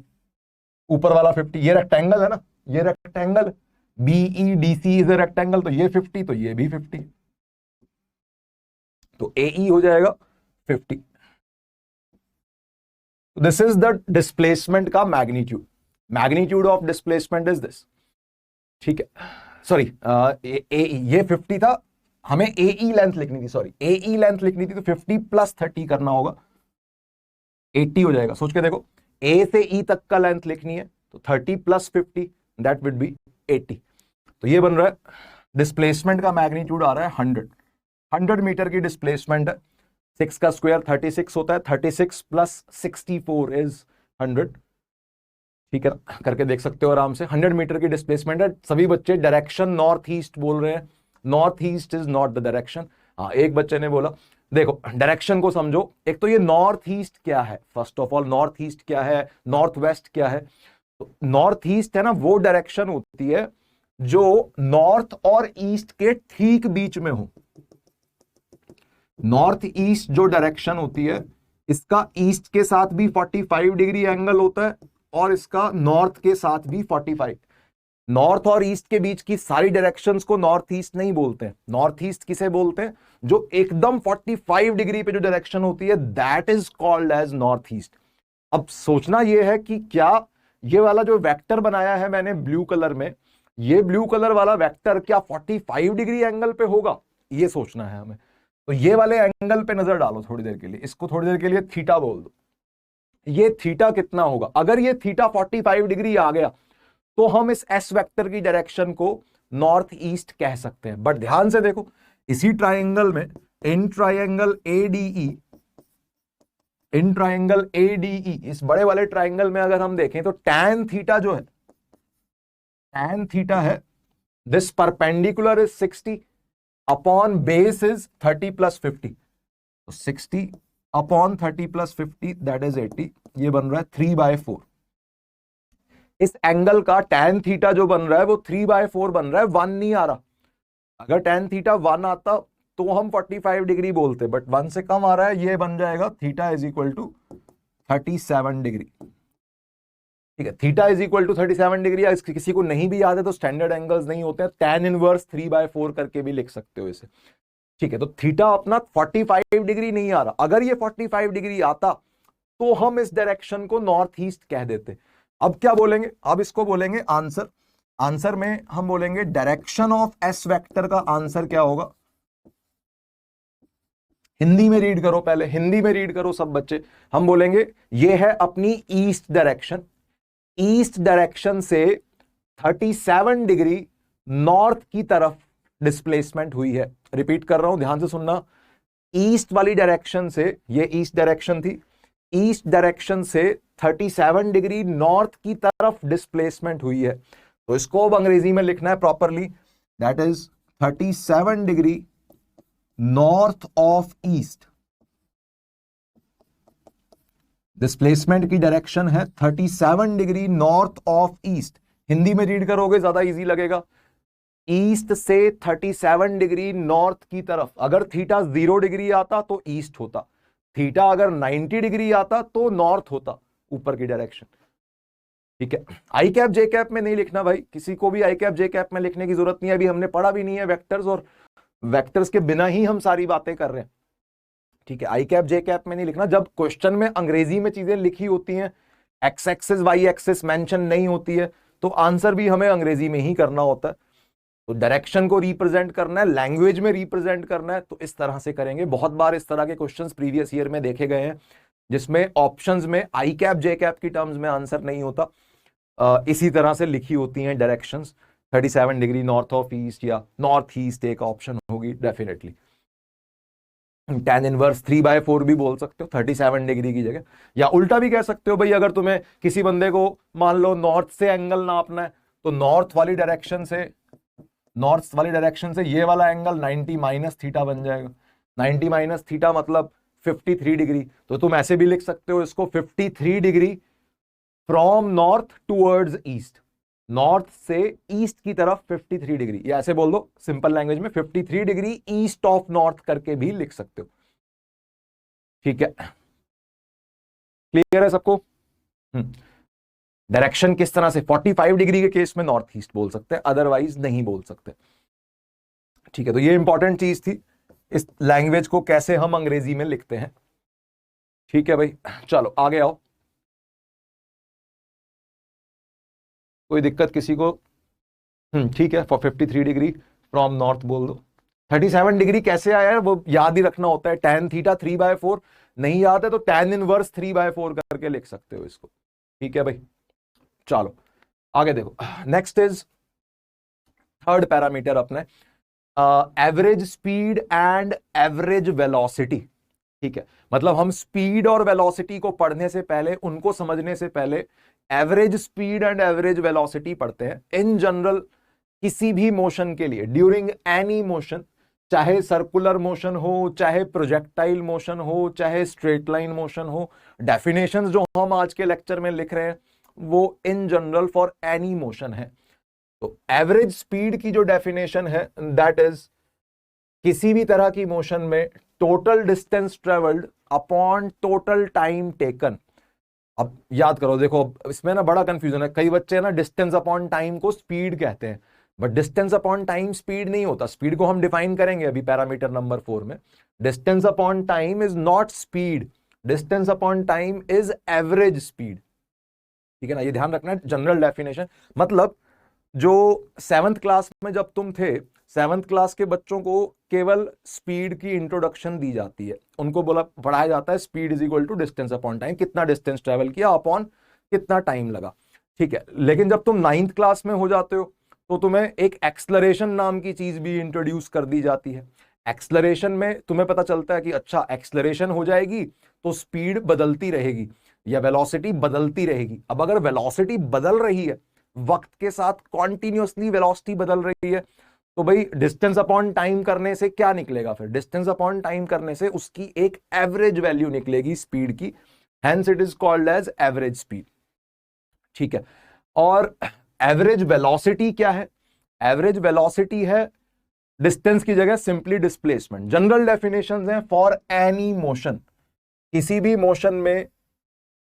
ऊपर वाला 50, ये रेक्टेंगल है ना, ये rectangle BE DC is a rectangle, तो ये 50 तो ये भी 50, तो एई हो जाएगा 50। दिस इज द डिस्प्लेसमेंट का magnitude, magnitude of displacement is this. ठीक है, सॉरी ये 50 था, हमें एई लेंथ लिखनी थी, सॉरी एई लेंथ लिखनी थी, तो 50 प्लस 30 करना होगा, 80 हो जाएगा। सोच के देखो, ए से ई तक का लेंथ लिखनी है तो 30 प्लस 50 दैट विड बी 80। तो ये बन रहा है डिस्प्लेसमेंट का मैग्नीट्यूड आ रहा है 100 मीटर की डिस्प्लेसमेंट है, 6 का स्क्वायर 36 होता है, 36 प्लस 64 इज 100। ठीक है, करके देख सकते हो आराम से। 100 मीटर की डिस्प्लेसमेंट है। सभी बच्चे डायरेक्शन नॉर्थ ईस्ट बोल रहे हैं, north east is not the direction. हाँ, एक बच्चे ने बोला, देखो डायरेक्शन को समझो, एक तो ये नॉर्थ ईस्ट क्या है, first of all north east क्या है, नॉर्थ वेस्ट क्या है। तो नॉर्थ ईस्ट है ना, वो डायरेक्शन होती है जो नॉर्थ और ईस्ट के ठीक बीच में हो। नॉर्थ ईस्ट जो डायरेक्शन होती है, इसका ईस्ट के साथ भी 45 डिग्री एंगल होता है और इसका नॉर्थ के साथ भी 45। नॉर्थ और ईस्ट के बीच की सारी डायरेक्शंस को नॉर्थ ईस्ट नहीं बोलते हैं। नॉर्थ ईस्ट किसे बोलते हैं? जो एकदम 45 डिग्री पे जो डायरेक्शन होती है, that is called as north east. अब सोचना यह है कि क्या ये वाला जो वेक्टर बनाया है मैंने ब्लू कलर में, ये ब्लू कलर वाला वेक्टर क्या 45 डिग्री एंगल पे होगा? ये सोचना है हमें। तो ये वाले एंगल पे नजर डालो थोड़ी देर के लिए, इसको थोड़ी देर के लिए थीटा बोल दो। ये थीटा कितना होगा? अगर ये थीटा 45 डिग्री आ गया तो हम इस एस वेक्टर की डायरेक्शन को नॉर्थ ईस्ट कह सकते हैं। बट ध्यान से देखो, इसी ट्राइंगल में in triangle ADE, in triangle ADE, इस बड़े वाले ट्राइंगल में अगर हम देखें तो टैन थीटा जो है, टैन थीटा है, this perpendicular is 60 upon base is 30 plus 50, तो 60 अपॉन 30 प्लस 50 दैट इज 80। ये बन रहा है 3/4। इस एंगल का टैन थीटा जो बन रहा है वो 3/4 बन रहा है, 1 नहीं आ रहा। अगर टैन थीटा 1 आता तो हम 45 डिग्री बोलते, बट 1 से कम आ रहा है, ये बन जाएगा theta is equal to 37 degree. ठीक है, theta is equal to 37 degree. किसी को नहीं भी याद है तो स्टैंडर्ड एंगल्स नहीं होते हैं, टैन इनवर्स 3/4 करके भी लिख सकते हो इसे। ठीक है, तो थीटा अपना 45 डिग्री नहीं आ रहा। अगर ये 45 डिग्री आता तो हम इस डायरेक्शन को नॉर्थ ईस्ट कह देते। अब क्या बोलेंगे? अब इसको बोलेंगे आंसर। आंसर में हम बोलेंगे डायरेक्शन ऑफ एस वेक्टर का आंसर क्या होगा? हिंदी में रीड करो, पहले हिंदी में रीड करो सब बच्चे। हम बोलेंगे ये है अपनी ईस्ट डायरेक्शन, ईस्ट डायरेक्शन से 37 डिग्री नॉर्थ की तरफ डिस्प्लेसमेंट हुई है। रिपीट कर रहा हूं, ध्यान से सुनना। ईस्ट वाली डायरेक्शन से, ये ईस्ट डायरेक्शन थी, ईस्ट डायरेक्शन से 37 डिग्री नॉर्थ की तरफ डिस्प्लेसमेंट हुई है। तो इसको अब अंग्रेजी में लिखना है properly, that is 37 degree north of east displacement की डायरेक्शन है 37 degree north of east. Hindi में रीड करोगे ज्यादा इजी लगेगा। ईस्ट से 37 डिग्री नॉर्थ की तरफ। अगर थीटा 0 डिग्री आता तो ईस्ट होता, थीटा अगर 90 डिग्री आता तो नॉर्थ होता, ऊपर की डायरेक्शन। ठीक है, आई कैप जे कैप में नहीं लिखना भाई, किसी को भी आई कैप जे कैप में लिखने की जरूरत नहीं है, अभी हमने पढ़ा भी नहीं है वेक्टर्स, और वेक्टर्स के बिना ही हम सारी बातें कर रहे हैं। ठीक है, आई कैप जे कैप में नहीं लिखना। जब क्वेश्चन में अंग्रेजी में चीजें लिखी होती हैं, X axis Y axis mention नहीं होती है, तो आंसर भी हमें अंग्रेजी में ही करना होता है। तो डायरेक्शन को रिप्रेजेंट करना है, लैंग्वेज में रिप्रेजेंट करना है, तो इस तरह से करेंगे। बहुत बार इस तरह के क्वेश्चंस प्रीवियस ईयर में देखे गए हैं जिसमें ऑप्शंस में आई कैप जे कैप की टर्म्स में आंसर नहीं होता, इसी तरह से लिखी होती हैं directions. 37 degree north of east या नॉर्थ ईस्ट एक ऑप्शन होगी डेफिनेटली। tan इनवर्स 3/4 भी बोल सकते हो 37 डिग्री की जगह, या उल्टा भी कह सकते हो भाई, अगर तुम्हें किसी बंदे को मान लो नॉर्थ से एंगल नापना है तो नॉर्थ वाली डायरेक्शन से ये वाला एंगल 90 माइनस थीटा बन जाएगा। 90 माइनस थीटा मतलब 53 डिग्री। तो तुम ऐसे भी लिख सकते हो इसको 53 degree from north towards east, north से ईस्ट की तरफ 53 डिग्री, या ऐसे बोल दो सिंपल लैंग्वेज में 53 डिग्री ईस्ट ऑफ नॉर्थ करके भी लिख सकते हो। ठीक है, क्लियर है सबको? डायरेक्शन किस तरह से 45 डिग्री के केस में नॉर्थ ईस्ट बोल सकते हैं, अदरवाइज नहीं बोल सकते। ठीक है, तो ये इंपॉर्टेंट चीज थी, इस लैंग्वेज को कैसे हम अंग्रेजी में लिखते हैं। ठीक है भाई, चलो आगे आओ। कोई दिक्कत किसी को? ठीक है, फॉर 53 डिग्री फ्रॉम नॉर्थ बोल दो। 37 डिग्री कैसे आया है वो याद ही रखना होता है। tan थीटा 3/4 नहीं याद है तो tan इनवर्स 3/4 करके लिख सकते हो इसको। ठीक है भाई, चलो आगे देखो। नेक्स्ट इज थर्ड पैरामीटर अपने average speed and average velocity. ठीक है, मतलब हम स्पीड और वेलोसिटी को पढ़ने से पहले, उनको समझने से पहले average speed and average velocity पढ़ते हैं। इन जनरल किसी भी मोशन के लिए, ड्यूरिंग एनी मोशन, चाहे सर्कुलर मोशन हो, चाहे प्रोजेक्टाइल मोशन हो, चाहे स्ट्रेट लाइन मोशन हो, डेफिनेशंस जो हम आज के लेक्चर में लिख रहे हैं वो in general for any motion है। तो एवरेज स्पीड की जो डेफिनेशन है दैट इज किसी भी तरह की मोशन में total distance travelled upon total time taken. अब याद करो, देखो इसमें ना बड़ा कंफ्यूजन है, कई बच्चे ना डिस्टेंस अपॉन टाइम को स्पीड कहते हैं, but distance upon time speed नहीं होता। स्पीड को हम डिफाइन करेंगे अभी पैरामीटर नंबर 4 में। Distance upon time is not speed, distance upon time is average speed. ठीक है ना, ये ध्यान रखना है। जनरल डेफिनेशन मतलब जो 7th क्लास में जब तुम थे, 7th क्लास के बच्चों को केवल स्पीड की इंट्रोडक्शन दी जाती है, उनको बोला पढ़ाया जाता है speed is equal to distance upon time, कितना डिस्टेंस ट्रेवल किया अपॉन कितना टाइम लगा। ठीक है, लेकिन जब तुम 9th क्लास में हो जाते हो तो तुम्हें एक एक्सलरेशन नाम की चीज भी इंट्रोड्यूस कर दी जाती है। एक्सलरेशन में तुम्हें पता चलता है कि अच्छा एक्सलरेशन हो जाएगी तो स्पीड बदलती रहेगी या वेलोसिटी बदलती रहेगी। अब अगर वेलोसिटी बदल रही है, वक्त के साथ कॉन्टिन्यूसली वेलोसिटी बदल रही है, तो भाई डिस्टेंस अपॉन टाइम करने से क्या निकलेगा? फिर डिस्टेंस अपॉन टाइम करने से उसकी एक एवरेज वैल्यू निकलेगी स्पीड की, hence it is called as average speed. ठीक है, और एवरेज वेलोसिटी क्या है? एवरेज वेलोसिटी है डिस्टेंस की जगह सिंपली डिस्प्लेसमेंट। जनरल डेफिनेशंस हैं फॉर एनी मोशन, किसी भी मोशन में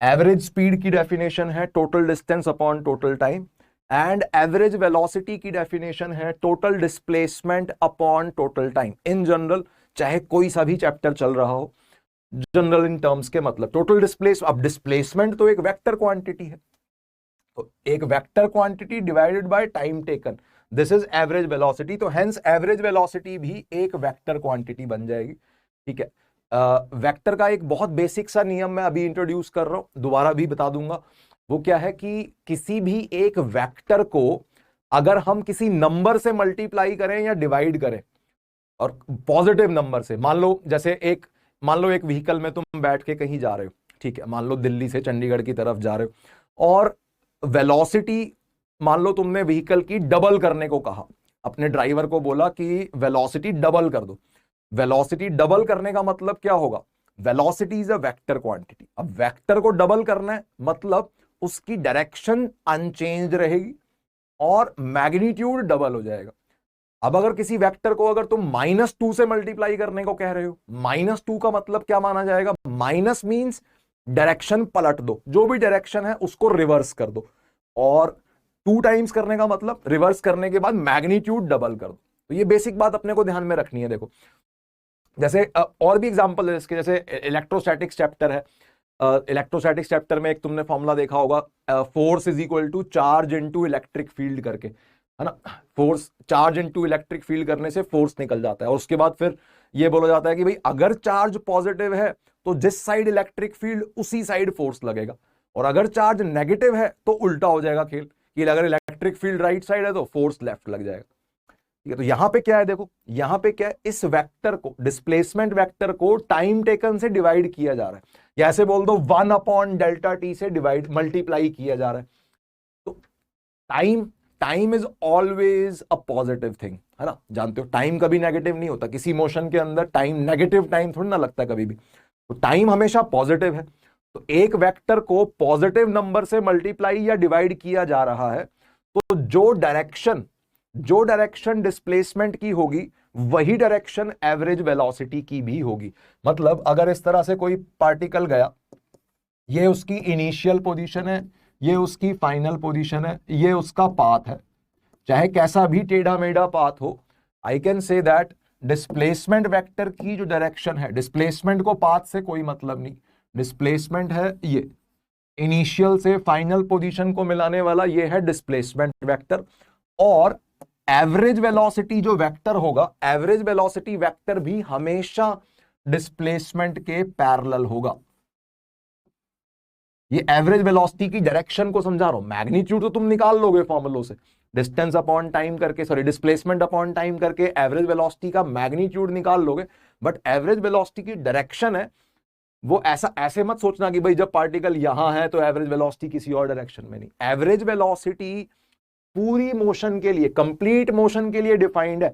एवरेज स्पीड की डेफिनेशन है total distance upon total time, and average velocity की डेफिनेशन है total displacement upon total time. In general चाहे कोई सा भी चैप्टर चल रहा हो, जनरल इन टर्म्स के मतलब टोटल अब डिस्प्लेसमेंट तो एक वेक्टर क्वांटिटी है, तो एक vector quantity divided by time taken, this is average velocity. तो हेंस एवरेज वेलोसिटी भी एक वेक्टर क्वांटिटी बन जाएगी। ठीक है, वेक्टर का एक बहुत बेसिक सा नियम मैं अभी इंट्रोड्यूस कर रहा हूं, दोबारा भी बता दूंगा। वो क्या है कि किसी भी एक वेक्टर को अगर हम किसी नंबर से मल्टीप्लाई करें या डिवाइड करें, और पॉजिटिव नंबर से, मान लो जैसे एक व्हीकल में तुम बैठ के कहीं जा रहे हो, ठीक है, मान लो दिल्ली से चंडीगढ़ की तरफ जा रहे हो, और वेलोसिटी मान लो तुमने व्हीकल की डबल करने को कहा, अपने ड्राइवर को बोला कि वेलोसिटी डबल कर दो। वेलोसिटी डबल करने का मतलब क्या होगा? Velocity is a vector quantity. अब वेक्टर को डबल करना है मतलब उसकी डायरेक्शन अनचेंज रहेगी और मैग्नीट्यूड डबल हो जाएगा। अब अगर किसी वेक्टर को अगर तुम -2 से मल्टीप्लाई करने को कह रहे हो, -2 का मतलब क्या माना जाएगा? माइनस मींस डायरेक्शन पलट दो, जो भी डायरेक्शन है उसको रिवर्स कर दो, और 2 टाइम्स करने का मतलब रिवर्स करने के बाद मैग्नीट्यूड डबल कर दो। तो ये बेसिक बात अपने को ध्यान में रखनी है। देखो जैसे और भी एग्जांपल है इसके, जैसे इलेक्ट्रोस्टैटिक्स चैप्टर है। इलेक्ट्रोस्टैटिक्स चैप्टर में एक तुमने फॉर्मूला देखा होगा, force is equal to charge into electric field करके, है ना। Force charge into electric field करने से फोर्स निकल जाता है, और उसके बाद फिर ये बोला जाता है कि भाई अगर चार्ज पॉजिटिव है तो जिस साइड इलेक्ट्रिक फील्ड उसी साइड फोर्स लगेगा, और अगर चार्ज नेगेटिव है तो उल्टा हो जाएगा खेल, कि अगर इलेक्ट्रिक फील्ड राइट साइड है तो फोर्स लेफ्ट लग जाएगा। ठीक है, तो यहां पे क्या है, देखो यहां पे क्या है, इस वेक्टर को, डिस्प्लेसमेंट वेक्टर को टाइम टेकन से डिवाइड किया जा रहा है, या ऐसे बोल दो 1/Δt से डिवाइड मल्टीप्लाई किया जा रहा है। तो time is always a positive thing, है ना। जानते हो टाइम कभी नेगेटिव नहीं होता, किसी मोशन के अंदर टाइम नेगेटिव टाइम थोड़ी ना लगता कभी भी, तो टाइम हमेशा पॉजिटिव है। तो एक वेक्टर को पॉजिटिव नंबर से मल्टीप्लाई या डिवाइड किया जा रहा है, तो जो डायरेक्शन डिस्प्लेसमेंट की होगी वही डायरेक्शन एवरेज वेलोसिटी की भी होगी। मतलब अगर इस तरह से कोई पार्टिकल गया, ये उसकी इनिशियल पोजीशन है, ये उसकी फाइनल पोजीशन है, ये उसका पाथ है, चाहे कैसा भी टेढ़ा मेढ़ा पाथ हो, आई can say that displacement vector की जो डायरेक्शन है, डिस्प्लेसमेंट को पाथ से कोई मतलब नहीं, डिस्प्लेसमेंट है ये इनिशियल से फाइनल पोजीशन को मिलाने वाला, ये है डिस्प्लेसमेंट वेक्टर। और एवरेज वेलोसिटी जो वेक्टर होगा, एवरेज वेलोसिटी वेक्टर भी हमेशा डिस्प्लेसमेंट के पैरेलल होगा। ये एवरेज वेलोसिटी की डायरेक्शन को समझा रहा हूं, मैग्नीट्यूड तो तुम निकाल लोगे फॉर्मूलों से, डिस्टेंस अपॉन टाइम करके, सॉरी डिस्प्लेसमेंट अपॉन टाइम करके एवरेज वेलोसिटी का मैग्नीट्यूड निकाल लोगे, बट एवरेज वेलोसिटी की डायरेक्शन है वो ऐसा, ऐसे मत सोचना कि भाई जब पार्टिकल यहां है तो एवरेज वेलोसिटी किसी और डायरेक्शन में नहीं। एवरेज वेलोसिटी पूरी मोशन के लिए, कंप्लीट मोशन के लिए डिफाइंड है,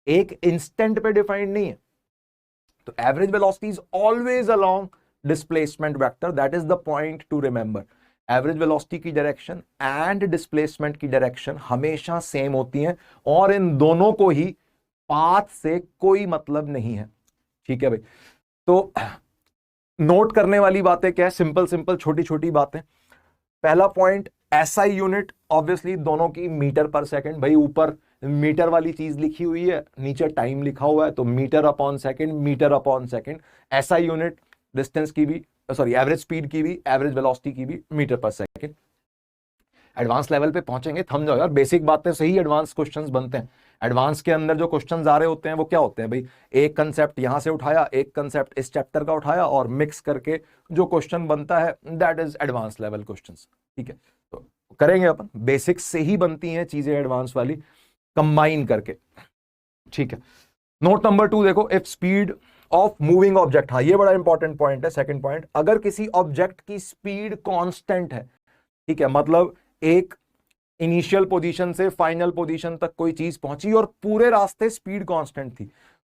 एक इंस्टेंट पे डिफाइंड नहीं है। तो average velocity is always along displacement vector, that is the point two remember. Average velocity की डायरेक्शन एंड डिस्प्लेसमेंट की डायरेक्शन हमेशा सेम होती हैं, और इन दोनों को ही पाथ से कोई मतलब नहीं है। ठीक है भाई, तो नोट करने वाली बातें क्या है, सिंपल छोटी छोटी बातें। पहला पॉइंट, एसआई यूनिट ऑब्वियसली दोनों की मीटर पर सेकंड। भाई ऊपर मीटर वाली चीज लिखी हुई है, नीचे टाइम लिखा हुआ है, तो metre upon second, metre upon second. SI unit distance की भी, सॉरी एवरेज स्पीड की भी, एवरेज वेलोसिटी की भी मीटर पर सेकंड। एडवांस लेवल पे पहुंचेंगे, थम जाओ यार, बेसिक बातें से ही एडवांस क्वेश्चंस बनते हैं। एडवांस के अंदर जो क्वेश्चंस आ रहे होते हैं वो क्या होते हैं भाई, एक कंसेप्ट यहां से उठाया, एक कंसेप्ट इस चैप्टर का उठाया, और मिक्स करके जो क्वेश्चन बनता है that is advance level questions. ठीक है, तो करेंगे अपन, बेसिक्स से ही बनती हैं चीजें एडवांस वाली, कंबाइन करके। ठीक है, नोट नंबर 2 देखो, if speed of moving object, हाँ ये बड़ा इंपॉर्टेंट पॉइंट है, सेकंड पॉइंट, अगर किसी ऑब्जेक्ट की स्पीड कांस्टेंट है, ठीक है, मतलब एक इनिशियल पोजीशन से फाइनल पोजीशन तक कोई चीज पहुंची और पूरे रास्ते स्पीड कांस्टेंट थी,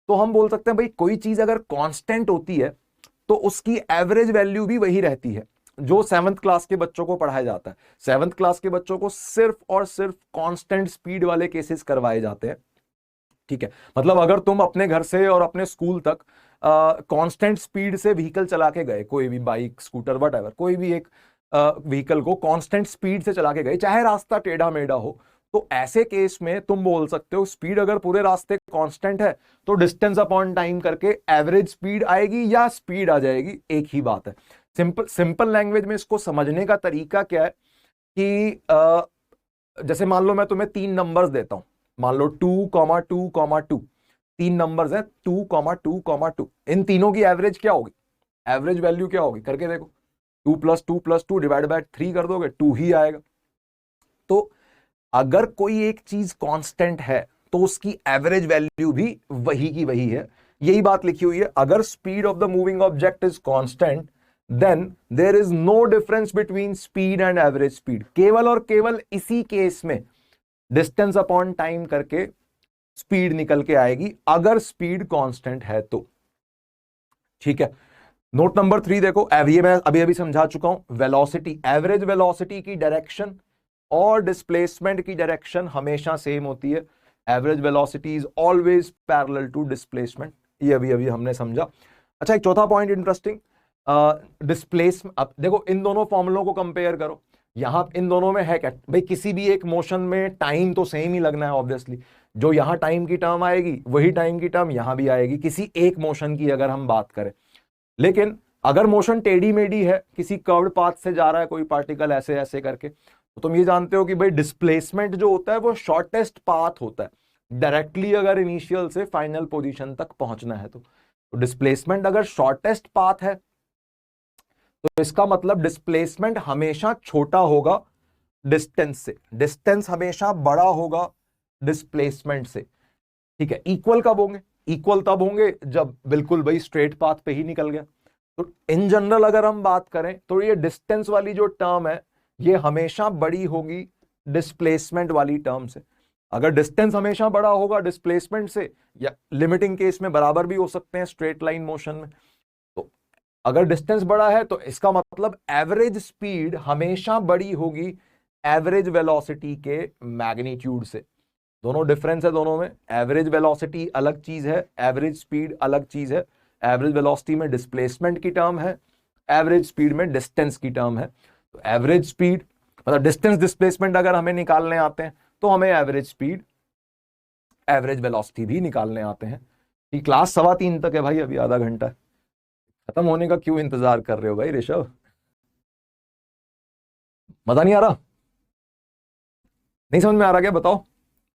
तो हम बोल सकते हैं भाई कोई चीज अगर कांस्टेंट होती है तो उसकी एवरेज वैल्यू भी वही रहती है, जो 7th क्लास के बच्चों को पढ़ाया जाता है। 7th क्लास के बच्चों को सिर्फ और सिर्फ कांस्टेंट स्पीड वाले केसेस करवाए जाते हैं। ठीक है, मतलब अगर तुम अपने घर से और अपने स्कूल तक कांस्टेंट स्पीड से व्हीकल चला के गए, कोई भी बाइक, स्कूटर, वटएवर, कोई भी एक व्हीकल को कांस्टेंट स्पीड से चला के गए, चाहे रास्ता टेढ़ा मेढ़ा हो, तो ऐसे केस में तुम बोल सकते हो स्पीड अगर पूरे रास्ते कांस्टेंट है तो डिस्टेंस अपॉन टाइम करके एवरेज स्पीड आएगी या स्पीड आ जाएगी, एक ही बात है। सिंपल लैंग्वेज में इसको समझने का तरीका क्या है कि जैसे मान लो मैं तुम्हें 3 नंबर्स देता हूं, मान लो 2,2,2, 3 नंबर्स हैं 2,2,2, इन तीनों की एवरेज क्या होगी, एवरेज वैल्यू क्या होगी, करके देखो, 2 + 2 + 2 डिवाइड बाय 3 कर दोगे, 2 ही आएगा। तो अगर कोई एक चीज कांस्टेंट है तो उसकी एवरेज वैल्यू भी वही की वही है, यही बात लिखी हुई है। अगर speed of the moving object is constant then there is no difference between speed and average speed. केवल और केवल इसी केस में डिस्टेंस अपॉन टाइम करके स्पीड निकल के आएगी, अगर स्पीड कांस्टेंट है तो। ठीक है, नोट नंबर 3 देखो, ये मैं अभी अभी समझा चुका हूं, वेलोसिटी, एवरेज वेलोसिटी की डायरेक्शन और डिस्प्लेसमेंट की डायरेक्शन हमेशा सेम होती है। Average velocity is always parallel to displacement, ये अभी अभी हमने समझा। अच्छा, एक चौथा पॉइंट इंटरेस्टिंग, डिस्प्लेसमेंट। अब देखो इन दोनों फॉर्मूलों को कंपेयर करो, यहां इन दोनों में है क्या भाई, किसी भी एक मोशन में टाइम तो सेम ही लगना है ऑब्वियसली, जो यहां टाइम की टर्म आएगी वही टाइम की टर्म यहां भी आएगी, किसी एक मोशन की अगर हम बात करें। लेकिन अगर मोशन टेढ़ी मेढ़ी है, किसी कर्व्ड पाथ से जा रहा है कोई पार्टिकल ऐसे ऐसे करके, तो तुम ये जानते हो कि भाई डिस्प्लेसमेंट जो होता है वो शॉर्टेस्ट पाथ होता है डायरेक्टली, अगर इनिशियल से फाइनल पोजीशन तक पहुंचना है तो डिस्प्लेसमेंट अगर शॉर्टेस्ट पाथ है तो इसका मतलब डिस्प्लेसमेंट हमेशा छोटा होगा डिस्टेंस से, डिस्टेंस हमेशा बड़ा होगा डिस्प्लेसमेंट से। ठीक है, इक्वल कब होंगे? इक्वल तब होंगे जब बिल्कुल भाई स्ट्रेट पाथ पे ही निकल गया। तो इन जनरल अगर हम बात करें तो ये डिस्टेंस वाली जो टर्म है ये हमेशा बड़ी होगी डिस्प्लेसमेंट वाली टर्म से। अगर डिस्टेंस हमेशा बड़ा होगा डिस्प्लेसमेंट से, या लिमिटिंग केस में बराबर भी हो सकते हैं स्ट्रेट लाइन मोशन में, तो अगर डिस्टेंस बड़ा है तो इसका मतलब एवरेज स्पीड हमेशा बड़ी होगी एवरेज वेलोसिटी के मैग्नीट्यूड से। दोनों डिफरेंस है दोनों में, एवरेज वेलोसिटी अलग चीज है, एवरेज स्पीड अलग चीज है। एवरेज वेलोसिटी में डिस्प्लेसमेंट की टर्म है, एवरेज स्पीड में डिस्टेंस की टर्म है। तो एवरेज स्पीड मतलब डिस्टेंस डिस्प्लेसमेंट अगर हमें निकालने आते हैं तो हमें एवरेज स्पीड एवरेज वेलोसिटी भी निकालने आते हैं। ये क्लास 3:15 तक है भाई, अभी आधा घंटा है, खत्म होने का क्यों इंतजार कर रहे हो भाई ऋषभ? मजा नहीं आ रहा? नहीं समझ में आ रहा क्या? बताओ,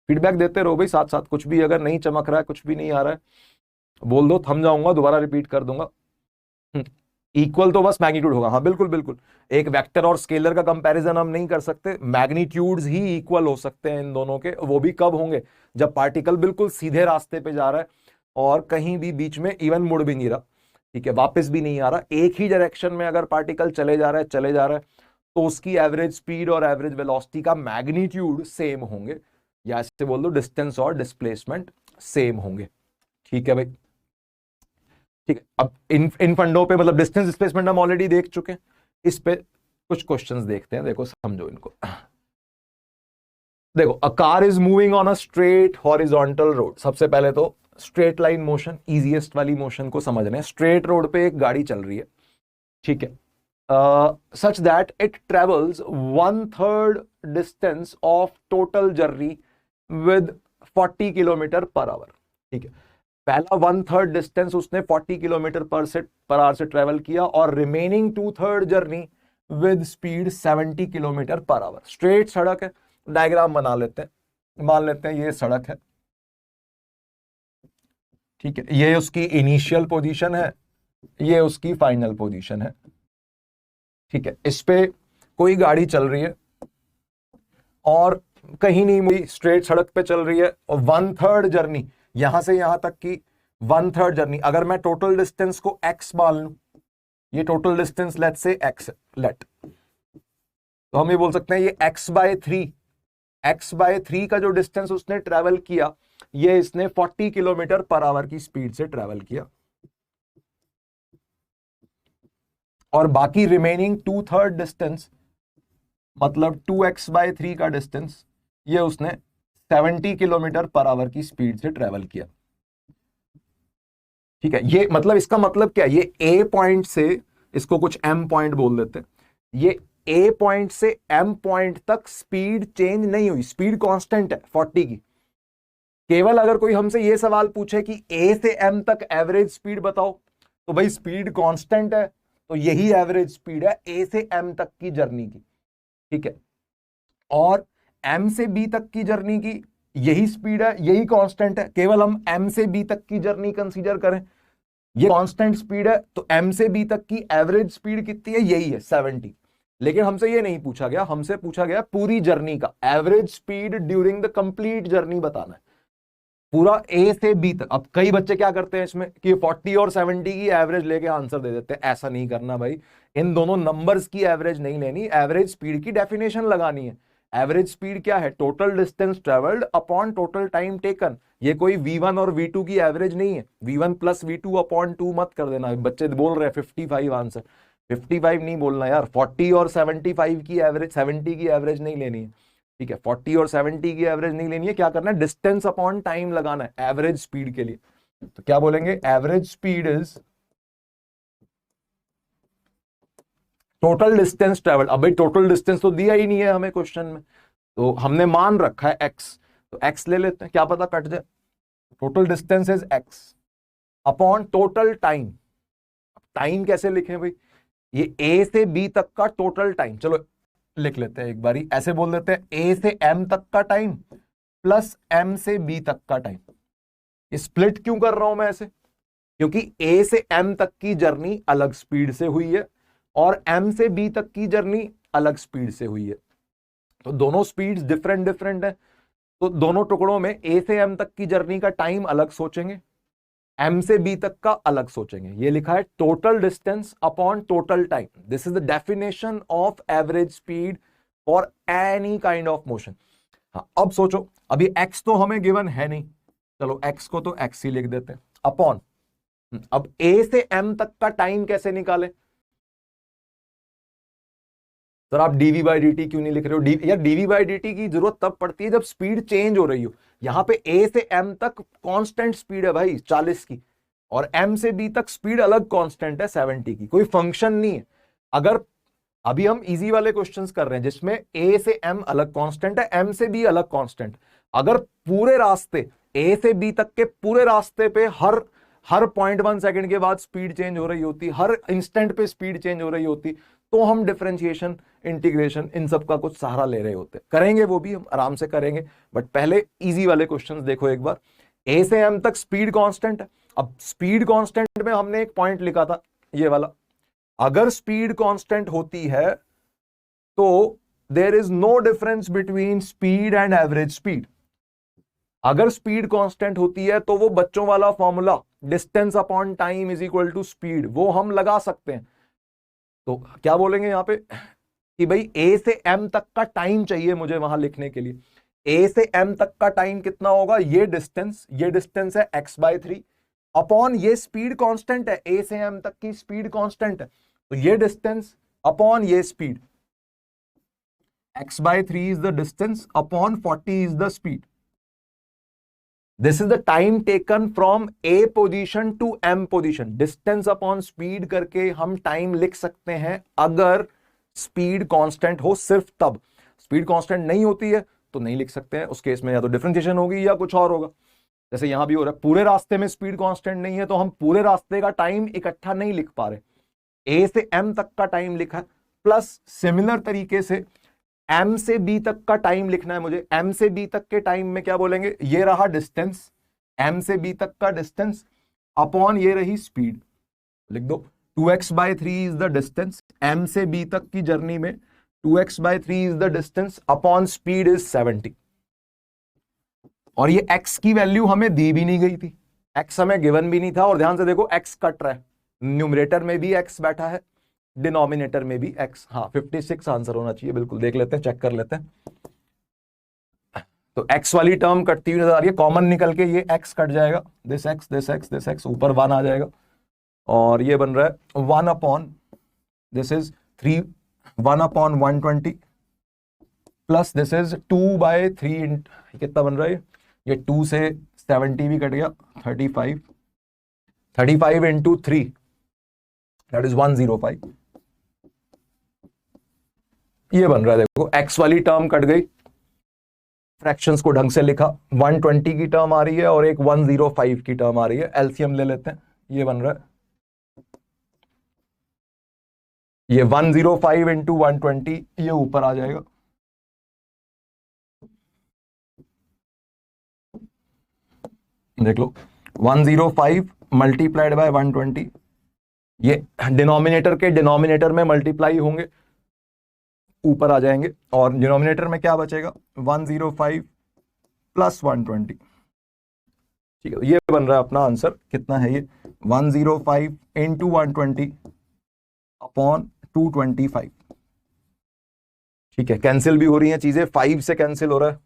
फीडबैक देते रहो भाई साथ साथ, कुछ भी अगर नहीं चमक रहा है, कुछ भी नहीं आ रहा है बोल दो, थम जाऊंगा, दोबारा रिपीट कर दूंगा। इक्वल तो बस मैग्नीट्यूड होगा, हाँ बिल्कुल बिल्कुल, एक वेक्टर और स्केलर का कंपैरिजन हम नहीं कर सकते, मैग्नीट्यूड्स ही इक्वल हो सकते हैं इन दोनों के। वो भी कब होंगे? जब पार्टिकल बिल्कुल सीधे रास्ते पे जा रहा है और कहीं भी बीच में इवन मुड़ भी नहीं रहा, ठीक है, वापस भी नहीं आ रहा, एक ही डायरेक्शन में अगर पार्टिकल चले जा रहा है तो उसकी एवरेज स्पीड और एवरेज वेलोसिटी का मैग्नीट्यूड सेम होंगे, या ऐसे बोल दो डिस्टेंस और डिस्प्लेसमेंट सेम होंगे। ठीक है भाई, ठीक है। अब इन फंडों पे मतलब डिस्टेंस डिस्प्लेसमेंट हम ऑलरेडी देख चुके हैं, इस पे कुछ क्वेश्चंस देखते हैं, देखो समझो इनको। देखो, a car is moving on a straight horizontal road. सबसे पहले तो स्ट्रेट लाइन मोशन, इजीएस्ट वाली मोशन को समझ रहे हैं। स्ट्रेट रोड पे एक गाड़ी चल रही है, ठीक है, such that it travels 1/3 distance of total journey with 40 kilometre per our. ठीक है, पहला 1/3 डिस्टेंस उसने 40 किलोमीटर पर आवर से ट्रेवल किया और remaining 2/3 journey with speed 70 kilometre per our. Straight सड़क है, डायग्राम बना लेते हैं, मान लेते हैं ये सड़क है, ठीक है, ये उसकी इनिशियल पोजीशन है, ये उसकी फाइनल पोजीशन है, ठीक है। इस पे कोई गाड़ी चल रही है और कहीं नहीं मुड़ी, स्ट्रेट सड़क पे चल रही है, और 1/3 जर्नी यहां से यहां तक की 1/3 जर्नी, अगर मैं टोटल डिस्टेंस को x मान लूं, ये टोटल डिस्टेंस लेट से x लेट, तो हम ये बोल सकते हैं ये x/3 का जो डिस्टेंस उसने ट्रेवल किया, ये इसने 40 किलोमीटर पर आवर की स्पीड से ट्रेवल किया, और बाकी रिमेनिंग 2/3 डिस्टेंस मतलब 2x/3 का डिस्टेंस ये उसने 70 किलोमीटर पर आवर की स्पीड से ट्रेवल किया। ठीक है, ये मतलब इसका मतलब क्या, ये ए पॉइंट से, इसको कुछ एम पॉइंट बोल देते हैं, ये ए पॉइंट से एम पॉइंट तक स्पीड चेंज नहीं हुई, स्पीड कांस्टेंट है 40 की। केवल अगर कोई हमसे ये सवाल पूछे कि ए से एम तक एवरेज स्पीड बताओ, तो भाई स्पीड कांस्टेंट है, तो यही एवरेज स्पीड है ए से एम तक की जर्नी की। ठीक है, और एम से बी तक की जर्नी की यही स्पीड है, यही कांस्टेंट है, केवल हम एम से बी तक की जर्नी कंसीडर करें, ये कांस्टेंट स्पीड है, तो एम से बी तक की एवरेज स्पीड कितनी है, यही है 70। लेकिन हमसे ये नहीं पूछा गया, हमसे पूछा गया पूरी जर्नी का average speed during the complete journey बताना है, पूरा ए से बी तक। अब कई बच्चे क्या करते हैं इसमें कि 40 और 70 की एवरेज लेके आंसर दे देते हैं, ऐसा नहीं करना भाई, इन दोनों नंबर्स की एवरेज नहीं लेनी, एवरेज स्पीड की डेफिनेशन लगानी है। एवरेज स्पीड क्या है? Total distance travelled upon total time taken. ये कोई V1 और V2 की एवरेज नहीं है। V1 प्लस V2 अपॉन 2 मत कर देना। बच्चे बोल रहे हैं 55 आंसर, 55 नहीं बोलना यार, 40 और 75 की एवरेज, 70 की एवरेज नहीं लेनी है, ठीक है? 40 और 70 की एवरेज नहीं लेनी है। क्या करना है? डिस्टेंस अपॉन टाइम लगाना है एवरेज स्पीड के लिए। तो क्या बोलेंगे? Average speed is total distance travelled. अब भाई टोटल डिस्टेंस तो दिया ही नहीं है हमें क्वेश्चन में, तो हमने मान रखा है x, तो x ले लेते हैं, क्या पता कट जाए। Total distance is x upon total time. Time कैसे लिखें भाई? ये a से b तक का टोटल टाइम, चलो लिख लेते हैं एक बारी, ऐसे बोल देते हैं a से m तक का टाइम प्लस m से b तक का टाइम। स्प्लिट क्यों कर रहा हूं मैं ऐसे? क्योंकि a से m तक की जर्नी अलग स्पीड से हुई है और m से b तक की जर्नी अलग स्पीड से हुई है, तो दोनों स्पीड्स डिफरेंट डिफरेंट है। तो दोनों टुकड़ों में a से m तक की जर्नी का टाइम अलग सोचेंगे, m से b तक का अलग सोचेंगे। ये लिखा है total distance upon total time. This is the definition of average speed for any kind of motion. हाँ, अब सोचो, अभी x तो हमें गिवन है नहीं, चलो x को तो x ही लिख देते हैं, अपॉन अब a से m तक का टाइम कैसे निकालें? सर आप dv बाई dt क्यों नहीं लिख रहे हो? यार dv बाई dt की जरूरत तब पड़ती है जब स्पीड चेंज हो रही हो। यहां पे a से m तक कांस्टेंट स्पीड है भाई 40 की, और m से b तक स्पीड अलग कांस्टेंट है 70 की, कोई फंक्शन नहीं है। अगर अभी हम इजी वाले क्वेश्चंस कर रहे हैं जिसमें a से m अलग कांस्टेंट है, m से b अलग कांस्टेंट, अगर पूरे रास्ते a से b तक के पूरे रास्ते पे हर 0.1 सेकंड के बाद स्पीड चेंज हो रही होती, हर इंस्टेंट पे स्पीड चेंज हो रही होती, तो हम डिफरेंशिएशन, इंटीग्रेशन, इन सब का कुछ सहारा ले रहे होते। करेंगे वो भी हम आराम से करेंगे, बट पहले इजी वाले क्वेश्चंस देखो एक बार। a से m तक स्पीड कांस्टेंट है। अब स्पीड कांस्टेंट में हमने एक पॉइंट लिखा था ये वाला, अगर स्पीड कांस्टेंट होती है तो there is no difference between speed and average speed. अगर स्पीड कांस्टेंट होती है तो वो बच्चों वाला formula distance upon time is equal to speed, वो हम लगा सकते हैं। तो क्या बोलेंगे यहां पे कि भाई a से m तक का टाइम चाहिए मुझे वहां लिखने के लिए। a से m तक का टाइम कितना होगा? ये डिस्टेंस है x/3 अपॉन ये स्पीड कांस्टेंट है, a से m तक की स्पीड कांस्टेंट है, तो ये डिस्टेंस अपॉन ये speed, x/3 is the distance upon 40 is the speed. This is the time taken from A position to m position. Distance upon speed करके हम टाइम लिख सकते हैं अगर स्पीड कांस्टेंट हो, सिर्फ तब। स्पीड कांस्टेंट नहीं होती है तो नहीं लिख सकते हैं, उस केस में या तो डिफरेंशिएशन होगी या कुछ और होगा। जैसे यहां भी हो रहा है, पूरे रास्ते में स्पीड कांस्टेंट नहीं है तो हम पूरे रास्ते का टाइम इकट्ठा नहीं लिख पा रहे, a से m तक का टाइम लिखा है, प्लस सिमिलर तरीके से m से b तक का टाइम लिखना है मुझे। m से b तक के टाइम में क्या बोलेंगे? ये रहा डिस्टेंस, m से b तक का डिस्टेंस अपॉन ये रही स्पीड, लिख दो 2x/3 is the distance, m से b तक की जर्नी में 2x/3 is the distance upon speed is 70। और ये x की वैल्यू हमें दी भी नहीं गई थी, x हमें गिवन भी नहीं था, और ध्यान से देखो x कट रहा है, न्यूमरेटर में भी x बैठा है, डिनोमिनेटर में भी x। हाँ 56 आंसर होना चाहिए, बिल्कुल देख लेते हैं, चेक कर लेते हैं। तो x वाली टर्म कटती हुई नजर आ रही है, कॉमन निकल के ये x कट जाएगा, दिस x, ऊपर 1 आ जाएगा, और ये बन रहा है 1 upon, this is 1 upon 120 plus this is 2/3, कितना बन रहा है ये 2 से 70 भी कट गया, 35 इंटू 3 दैट इज 105, ये बन रहा है। देखो x वाली टर्म कट गई, फ्रैक्शंस को ढंग से लिखा, 120 की टर्म आ रही है और एक 105 की टर्म आ रही है, एलसीएम ले लेते हैं, ये बन रहा है, ये 105 इंटू 120, ये ऊपर आ जाएगा, देख लो 105 मल्टीप्लाइड बाय 120, ये डिनोमिनेटर के डिनोमिनेटर में मल्टीप्लाई होंगे, ऊपर आ जाएंगे, और डिनोमिनेटर में क्या बचेगा? 105 प्लस 120, ठीक है। ये बन रहा है अपना आंसर, कितना है ये? 105 इंटू 120 अपॉन 225, ठीक है, कैंसिल भी हो रही हैं चीजें, 5 से कैंसिल हो रहा है,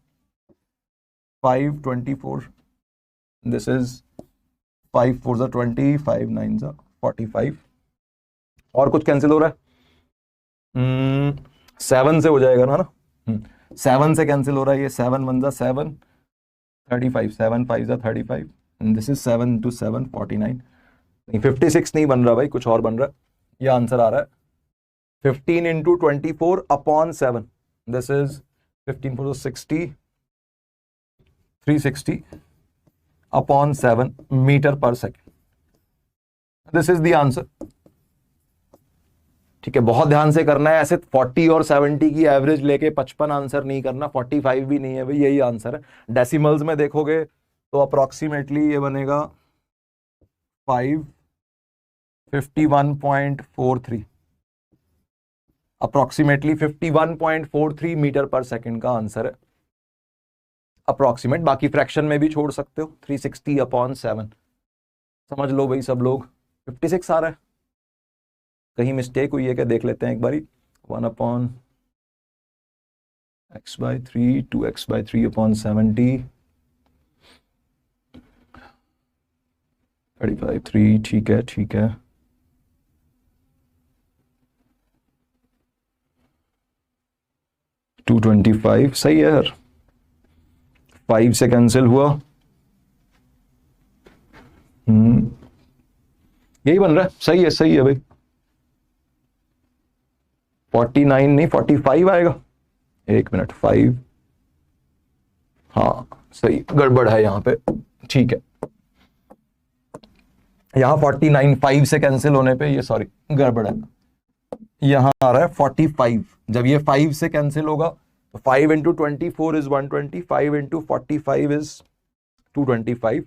5 24, दिस इज 5 4 ज़ा 20, 5 9 ज़ा 45, और कुछ कैंसिल हो रहा है? 7 से हो जाएगा ना 7 से कैंसिल हो रहा है ये, 7 1 ज़ा 7, 35, 7 5 ज़ा 35, दिस इज 7 to 7 49, नहीं 56 नहीं बन रहा भाई, कुछ और बन रहा है, ये आंसर आ रहा है 15 into 24 upon 7, this is 15 4 60, 360 upon 7 metre पर second, this is the answer. ठीक है, बहुत ध्यान से करना है, ऐसे 40 और 70 की एवरेज लेके 55 आंसर नहीं करना, 45 भी नहीं है भाई, यही आंसर है। डेसिमल्स में देखोगे तो अप्रोक्सीमेटली ये बनेगा 51.43, अप्रोक्सीमेटली 51.43 मीटर पर सेकेंड का आंसर है, अप्रोक्सीमेट, बाकी फ्रैक्शन में भी छोड़ सकते हो, 360 अपॉन 7 समझ लो भाई सब लोग। 56 आ रहा है, कहीं मिस्टेक हुई है क्या देख लेते हैं एक बारी। 1 अपॉन x/3 2x/3 अपॉन 70, 35 3, ठीक है ठीक है, 225 सही है यार, 5 से कैंसिल हुआ, यही बन रहा है, सही है भाई, 49 नहीं 45 आएगा, एक मिनट, 5, हाँ सही, गड़बड़ है यहाँ पे, ठीक है, यहाँ 49 5 से कैंसिल होने पे ये सॉरी गड़बड़ है, यहां आ रहा है 45, जब ये 5 से कैंसिल होगा तो 5 into 24 इज 120, 5 into 45 इज 225,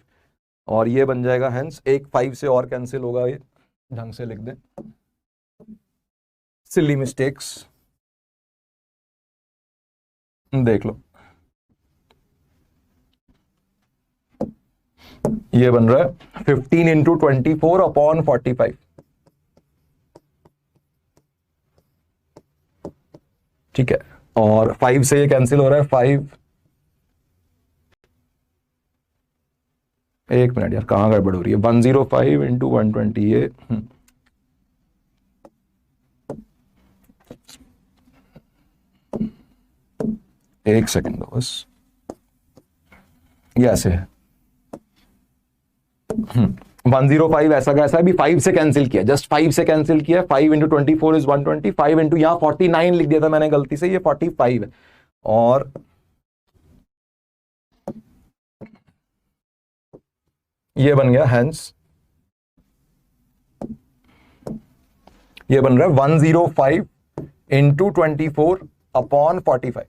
और ये बन जाएगा हेंस, एक 5 से और कैंसिल होगा, ये ढंग से लिख दें, सिली मिस्टेक्स, देख लो ये बन रहा है 15 into 24 अपॉन 45, ठीक है, और 5 से ये कैंसिल हो रहा है, 5, एक मिनट यार कहां गड़बड़ हो रही है, 105 into 120, ये एक सेकंड दो बस, ये ऐसे है 105 ऐसा कैसा है, अभी 5 से कैंसिल किया, जस्ट 5 से कैंसिल किया, 5 into 24 इज 120, 5 into यहां 49 लिख दिया था मैंने गलती से, ये 45 है, और ये बन गया हेंस, ये बन रहा है 105 into 24 अपॉन 45,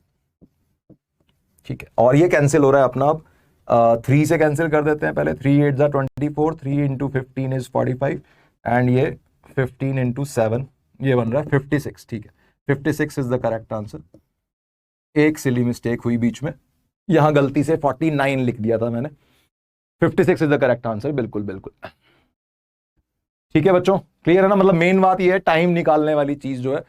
ठीक है, और ये कैंसिल हो रहा है अपना, अब 3 से कैंसिल कर देते हैं पहले, 3 8 24, 3 into 15 इज 45, एंड ये 15 into 7, ये बन रहा है 56, ठीक है, 56 इज द करेक्ट आंसर। एक सिली मिस्टेक हुई बीच में, यहां गलती से 49 लिख दिया था मैंने, 56 इज द करेक्ट आंसर, बिल्कुल बिल्कुल, ठीक है बच्चों, क्लियर है ना, मतलब मेन बात यह है, टाइम निकालने वाली चीज जो है,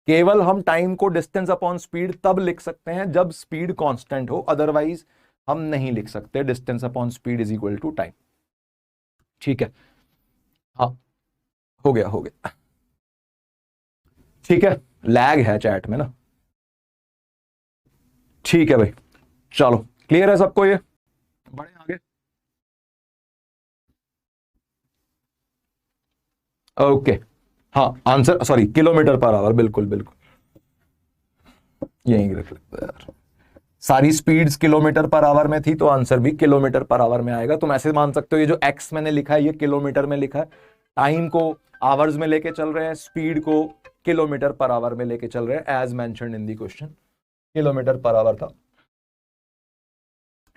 केवल हम टाइम को डिस्टेंस अपॉन स्पीड तब लिख सकते हैं जब स्पीड कांस्टेंट हो, अदरवाइज हम नहीं लिख सकते distance upon speed is equal to time, ठीक है, हाँ हो गया, ठीक है, लैग है चैट में ना, ठीक है भाई, चलो क्लियर है सबको, ये बढ़े आगे, ओके, हाँ answer sorry kilometre per our, बिल्कुल बिल्कुल, यही रख लेते हैं यार, सारी स्पीड्स किलोमीटर पर आवर में थी तो आंसर भी किलोमीटर पर आवर में आएगा, तुम ऐसे मान सकते हो ये जो एक्स मैंने लिखा है ये किलोमीटर में लिखा है, टाइम को आवर्स में लेके चल रहे हैं, स्पीड को किलोमीटर पर आवर में लेके चल रहे हैं, as mentioned in the question kilometre per hour था,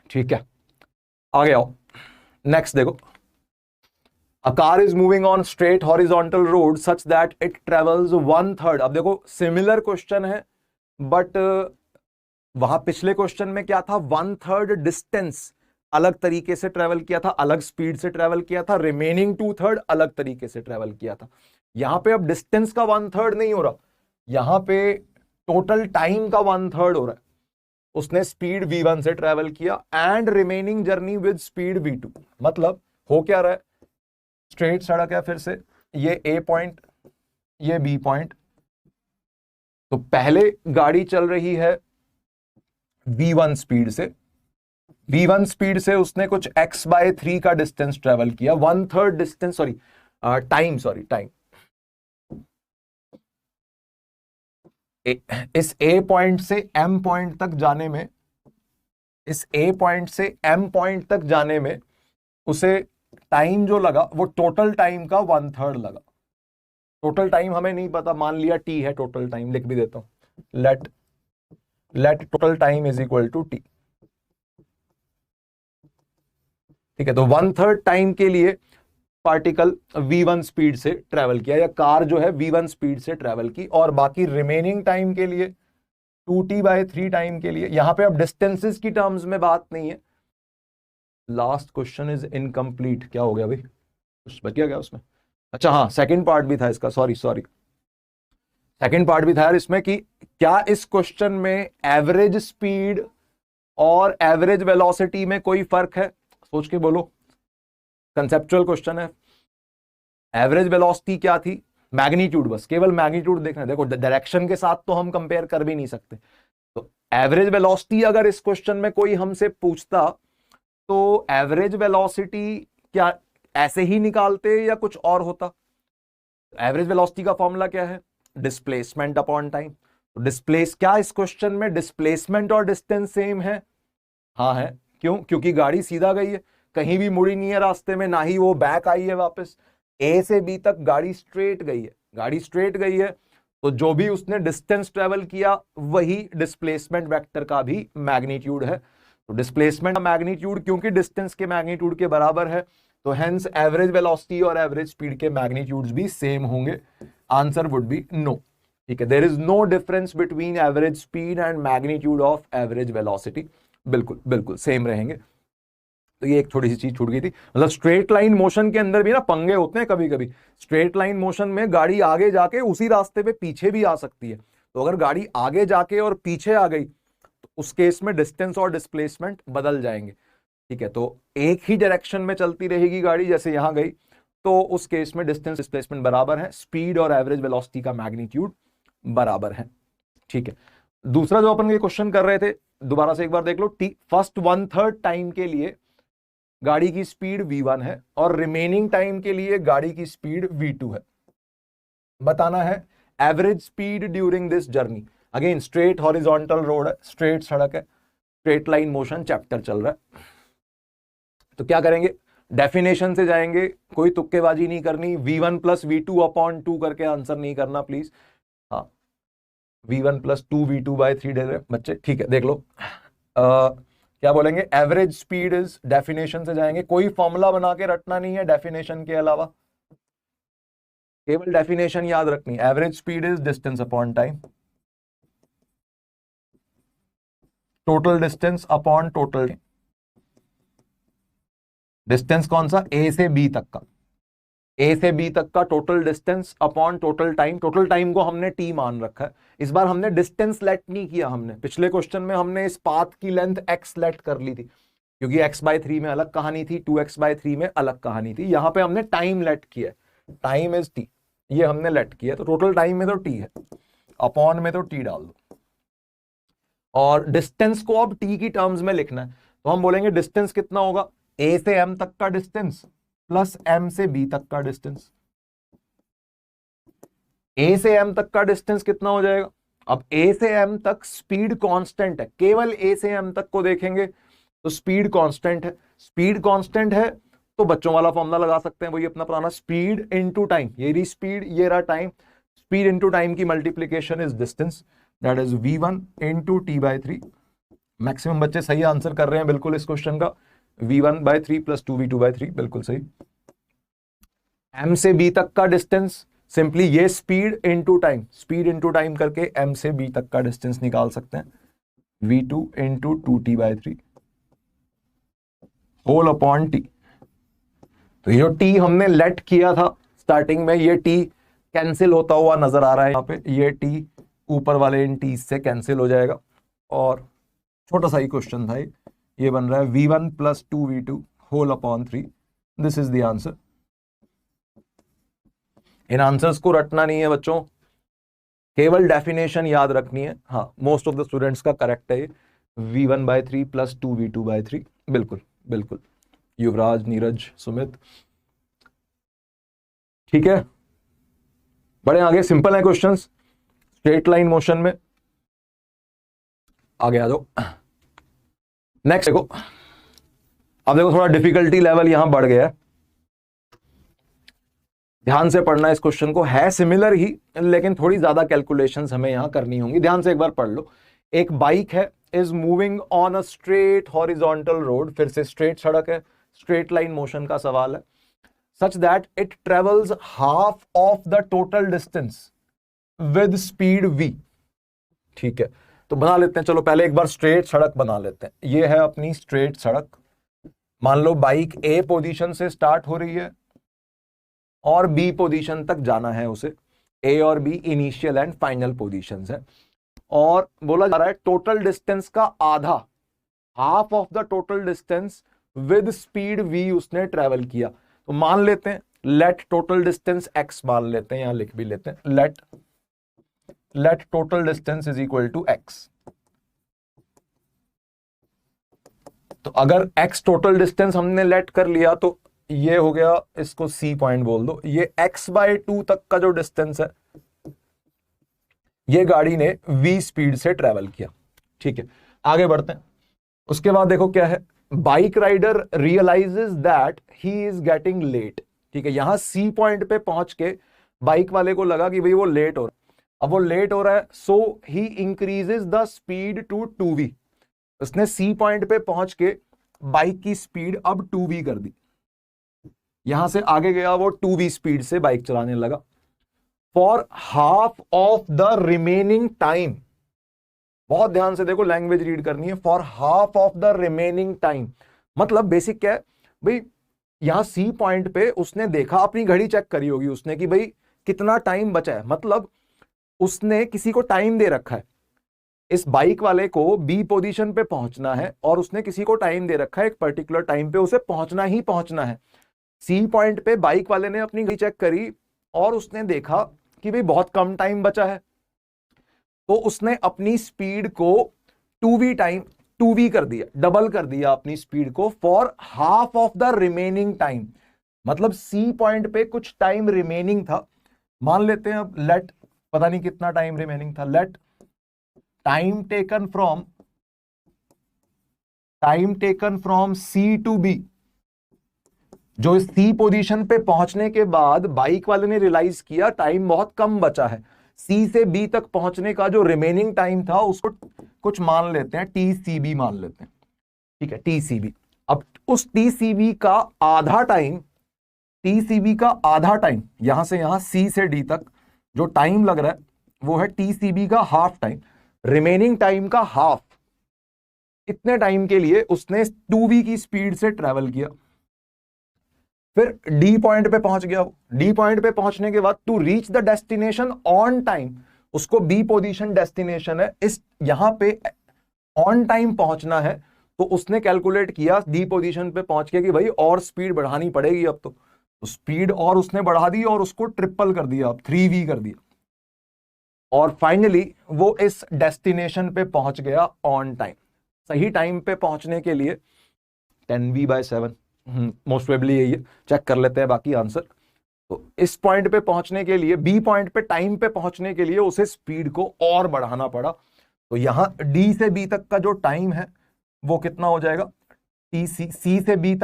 ठीक है, आगे आओ, नेक्स्ट देखो, A car is moving on straight horizontal road such that it travels 1/3, अब देखो सिमिलर क्वेश्चन है, बट वहां पिछले क्वेश्चन में क्या था, 1/3 डिस्टेंस अलग तरीके से ट्रेवल किया था, अलग स्पीड से ट्रेवल किया था, रिमेनिंग 2/3 अलग तरीके से ट्रेवल किया था, यहां पे अब डिस्टेंस का 1/3 नहीं हो रहा, यहां पे टोटल टाइम का 1/3 हो रहा है, उसने स्पीड v1 से ट्रेवल किया and remaining journey with speed v2। मतलब हो क्या रहा है, स्ट्रेट सड़क है, फिर से ये ए पॉइंट, ये बी पॉइंट। तो पहले गाड़ी चल रही है v1 स्पीड से, v1 स्पीड से उसने कुछ x/3 का डिस्टेंस ट्रेवल किया, 1/3 डिस्टेंस, टाइम। इस ए पॉइंट से एम पॉइंट तक जाने में, इस ए पॉइंट से एम पॉइंट तक जाने में उसे टाइम जो लगा वो टोटल टाइम का 1/3 लगा। टोटल टाइम हमें नहीं पता, मान लिया टी है टोटल टाइम, लिख भी देता हूं, let total time is equal to T. ठीक है, तो 1/3 टाइम के लिए पार्टिकल v1 स्पीड से ट्रेवल किया, या कार जो है v1 स्पीड से ट्रेवल की, और बाकी रिमेनिंग टाइम के लिए 2t/3 टाइम के लिए, यहां पे अब डिस्टेंसेस की टर्म्स में बात नहीं है। लास्ट क्वेश्चन इज इनकम्प्लीट, क्या हो गया भाई, कुछ बच गया उसमें? अच्छा हाँ, सेकंड पार्ट भी था इसका, सॉरी सेकंड पार्ट भी था यार इसमें, कि क्या इस क्वेश्चन में एवरेज स्पीड और एवरेज वेलोसिटी में कोई फर्क है? सोच के बोलो, कंसेप्चुअल क्वेश्चन है। एवरेज वेलोसिटी क्या थी? मैग्नीट्यूड, बस केवल मैग्नीट्यूड देखना है। देखो डायरेक्शन के साथ तो हम कंपेयर कर भी नहीं सकते, तो एवरेज वेलोसिटी अगर इस क्वेश्चन में कोई हमसे पूछता तो एवरेज वेलोसिटी क्या ऐसे ही निकालते या कुछ और होता? एवरेज वेलोसिटी का फॉर्मूला क्या है? Displacement upon time. तो डिस्प्लेस, क्या इस क्वेश्चन में डिस्प्लेसमेंट और डिस्टेंस सेम है? हाँ है। क्यों? क्योंकि गाड़ी सीधा गई है, कहीं भी मुड़ी नहीं है रास्ते में, ना ही वो बैक आई है वापस, ए से बी तक गाड़ी स्ट्रेट गई है, गाड़ी स्ट्रेट गई है, तो जो भी उसने डिस्टेंस ट्रेवल किया वही डिस्प्लेसमेंट वेक्टर का भी मैग्नीट्यूड है। तो डिस्प्लेसमेंट का मैग्नीट्यूड क्योंकि डिस्टेंस के मैग्नीट्यूड के बराबर है, तो हेंस एवरेज वेलोसिटी और एवरेज स्पीड के मैग्नीट्यूड्स भी सेम होंगे। Answer would be no. ठीक है, there is no difference between average speed and magnitude of average velocity, बिल्कुल बिल्कुल सेम रहेंगे। तो ये एक थोड़ी सी चीज छूट गई थी, मतलब स्ट्रेट लाइन मोशन के अंदर भी ना पंगे होते हैं कभी कभी। स्ट्रेट लाइन मोशन में गाड़ी आगे जाके उसी रास्ते पे पीछे भी आ सकती है, तो अगर गाड़ी आगे जाके और पीछे आ गई तो उस केस में डिस्टेंस और डिस्प्लेसमेंट बदल जाएंगे। ठीक है, तो एक ही डायरेक्शन में चलती रहेगी गाड़ी, जैसे यहां गई, तो उस केस में डिस्टेंस डिस्प्लेसमेंट बराबर है, स्पीड और एवरेज वेलोसिटी का मैग्नीट्यूड बराबर है। ठीक है, दूसरा जो अपन ये क्वेश्चन कर रहे थे, दोबारा से एक बार देख लो। फर्स्ट 1/3 टाइम के लिए गाड़ी की स्पीड v1 है और रिमेनिंग टाइम के लिए गाड़ी की स्पीड v2 है। बताना है average speed during this journey. Again straight horizontal road है, स्ट्रेट सड़क है, स्ट्रेट लाइन मोशन चैप्टर चल रहा है। तो क्या करेंगे, डेफिनेशन से जाएंगे, कोई तुक्केबाजी नहीं करनी, v1 + v2/2 करके आंसर नहीं करना प्लीज। हाँ, v1 + 2v2/3 दे रहे बच्चे। ठीक है, देख लो क्या बोलेंगे, एवरेज स्पीड इज, डेफिनेशन से जाएंगे, कोई फॉर्मूला बना के रटना नहीं है डेफिनेशन के अलावा, केवल डेफिनेशन याद रखनी। Average speed is distance upon time, total distance upon total time. Distance कौन सा? ए से बी तक का, ए से बी तक का total distance upon total time. Total time को हमने टी मान रखा है, इस बार हमने डिस्टेंस लेट नहीं किया। हमने पिछले क्वेश्चन में हमने इस पाथ की लेंथ x लेट कर ली थी, क्योंकि x/3 में अलग कहानी थी, 2x/3 में अलग कहानी थी। यहां पे हमने टाइम लेट किया, टाइम इज टी, ये हमने लेट किया। तो टोटल टाइम में तो टी है, अपॉन में तो टी डाल दो, और डिस्टेंस को अब टी की टर्म्स में लिखना है। तो हम बोलेंगे डिस्टेंस कितना होगा, ए से एम तक का डिस्टेंस प्लस एम से बी तक का डिस्टेंस। ए से एम तक का डिस्टेंस कितना हो जाएगा? अब ए से एम तक स्पीड कांस्टेंट है, केवल ए से एम तक को देखेंगे तो स्पीड कांस्टेंट है। स्पीड कांस्टेंट है तो बच्चों वाला फॉर्मूला लगा सकते हैं, वही अपना पुराना, स्पीड इनटू टाइम। ये रही स्पीड, ये रहा टाइम, स्पीड इनटू टाइम की multiplication is distance, that is v1 × t/3। Maximum बच्चे सही आंसर कर रहे हैं बिल्कुल इस क्वेश्चन का, v1/3 + 2v2/3, बिल्कुल सही। m से b तक का डिस्टेंस, सिंपली ये speed into time, speed into time करके m से b तक का डिस्टेंस निकाल सकते हैं, v2 × 2t/3 whole upon t। तो ये जो t हमने लेट किया था स्टार्टिंग में, ये t कैंसिल होता हुआ नजर आ रहा है यहाँ पे, ये t ऊपर वाले इन टी से कैंसिल हो जाएगा और छोटा सा ही क्वेश्चन था ये बन रहा है v1 plus 2v2 whole upon 3। This is the answer. इन आंसर्स को रटना नहीं है बच्चों, केवल डेफिनेशन याद रखनी है। हाँ, मोस्ट ऑफ द स्टूडेंट्स का करेक्ट है v1/3 प्लस 2v2/3। बिल्कुल बिल्कुल, युवराज, नीरज, सुमित, ठीक है। बड़े आगे, सिंपल है क्वेश्चंस, स्ट्रेट लाइन मोशन में। आगे आ जाओ। नेक्स्ट देखो, अब देखो थोड़ा डिफिकल्टी लेवल यहां बढ़ गया है, ध्यान से पढ़ना इस क्वेश्चन को। है सिमिलर ही लेकिन थोड़ी ज्यादा कैलकुलेशंस हमें यहां करनी होंगी। ध्यान से एक बार पढ़ लो। एक बाइक है, is moving on a straight horizontal road, फिर से स्ट्रेट सड़क है, स्ट्रेट लाइन मोशन का सवाल है, such that it travels half of the total distance with speed v। ठीक है, तो बना लेते हैं, चलो पहले एक बार स्ट्रेट सड़क बना लेते हैं। ये है अपनी स्ट्रेट सड़क। मान लो बाइक ए पोजीशन से स्टार्ट हो रही है और बी पोजीशन तक जाना है उसे। ए और B initial and final positions है, और बोला जा रहा है टोटल डिस्टेंस का आधा, half of the total distance with speed v उसने ट्रेवल किया। तो मान लेते हैं लेट टोटल डिस्टेंस x मान लेते हैं, यहां लिख भी लेते हैं, let total distance is equal to x। तो अगर x टोटल डिस्टेंस हमने लेट कर लिया तो ये हो गया, इसको c पॉइंट बोल दो। ये x/2 तक का जो डिस्टेंस है ये गाड़ी ने v स्पीड से ट्रेवल किया। ठीक है, आगे बढ़ते हैं। उसके बाद देखो क्या है, bike rider realises that he is getting late. ठीक है, यहां सी पॉइंट पे पहुंच के बाइक वाले को लगा कि भाई वो लेट हो रहा है। अब वो लेट हो रहा है, so he increases the speed to 2v। उसने सी पॉइंट पे पहुंच के बाइक की स्पीड अब 2v कर दी। यहां से आगे गया, वो 2v स्पीड से बाइक चलाने लगा। For half of the remaining time, बहुत ध्यान से देखो, लैंग्वेज रीड करनी है। For half of the remaining time मतलब बेसिक क्या है भाई, यहां सी पॉइंट पे उसने देखा, अपनी घड़ी चेक करी होगी उसने कि भाई कितना टाइम बचा है, मतलब उसने किसी को टाइम दे रखा है। इस बाइक वाले को बी पोजीशन पे पहुंचना है और उसने किसी को टाइम दे रखा है, एक पर्टिकुलर टाइम पे उसे पहुंचना ही पहुंचना है। सी पॉइंट पे बाइक वाले ने अपनी घड़ी चेक करी और उसने देखा कि भाई बहुत कम टाइम बचा है, तो उसने अपनी स्पीड को 2v कर दिया, डबल कर दिया अपनी स्पीड को, for half of the remaining time. मतलब सी पॉइंट पे कुछ टाइम रिमेनिंग था, मान लेते हैं अब लेट, पता नहीं कितना टाइम रिमेनिंग था, let time taken from C to B. जो इस सी पोजीशन पे पहुंचने के बाद बाइक वाले ने रियलाइज किया टाइम बहुत कम बचा है, सी से बी तक पहुंचने का जो रिमेनिंग टाइम था उसको कुछ मान लेते हैं, टीसीबी मान लेते हैं। ठीक है, टीसीबी। अब उस टीसीबी का आधा टाइम, यहां से यहां सी से डी तक जो टाइम लग रहा है वो है टीसीबी का हाफ टाइम, रिमेनिंग टाइम का हाफ। इतने टाइम के लिए उसने 2v की स्पीड से ट्रेवल किया, फिर डी पॉइंट पे पहुंच गया। डी पॉइंट पे पहुंचने के बाद to reach the destination on time, उसको बी पोजीशन डेस्टिनेशन है, इस यहां पे ऑन टाइम पहुंचना है, तो उसने कैलकुलेट किया डी पोजीशन पे पहुंच के कि भाई और स्पीड बढ़ानी पड़ेगी अब तो स्पीड और उसने बढ़ा दी और उसको ट्रिपल कर दिया, अब 3v कर दिया, और फाइनली वो इस डेस्टिनेशन पे पहुंच गया ऑन टाइम। सही टाइम पे पहुंचने के लिए 10v/7 मोस्ट प्रोबेबली यही है, चेक कर लेते हैं बाकी आंसर। तो इस पॉइंट पे पहुंचने के लिए, बी पॉइंट पे टाइम पे पहुंचने के लिए उसे स्पीड को और बढ़ाना पड़ा। तो यहां डी से बी तक का जो टाइम है वो कितना हो जाएगा, सी से बी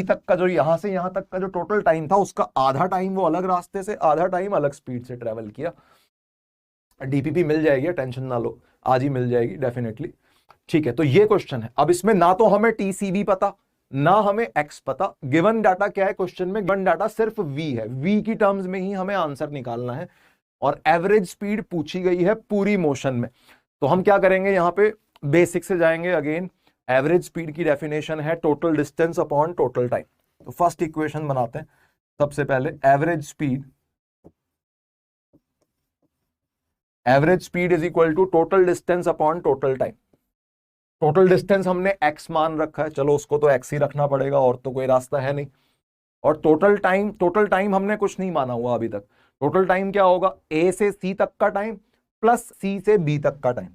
तक का जो यहां से यहां तक का जो टोटल टाइम था उसका आधा टाइम वो अलग रास्ते से, आधा टाइम अलग स्पीड से ट्रेवल किया। डीपीपी मिल जाएगी, टेंशन ना लो, आज ही मिल जाएगी डेफिनेटली। ठीक है, तो ये क्वेश्चन है। अब इसमें ना तो हमें टीसीबी पता ना हमें एक्स पता, गिवन डाटा क्या है क्वेश्चन में, गिवन डाटा सिर्फ वी है, वी की टर्म्स में ही हमें आंसर निकालना है, और एवरेज स्पीड पूछी गई है पूरी मोशन में। तो हम क्या करेंगे, यहां पे बेसिक से जाएंगे अगेन। एवरेज स्पीड की डेफिनेशन है total distance upon total time. तो फर्स्ट इक्वेशन बनाते हैं। सबसे पहले average speed average speed is equal to total distance upon total time. Total distance हमने x मान रखा है, चलो उसको तो x ही रखना पड़ेगा, और तो कोई रास्ता है नहीं। और टोटल टाइम हमने कुछ नहीं माना हुआ अभी तक। टोटल टाइम क्या होगा, a से c तक का टाइम प्लस c से b तक का टाइम।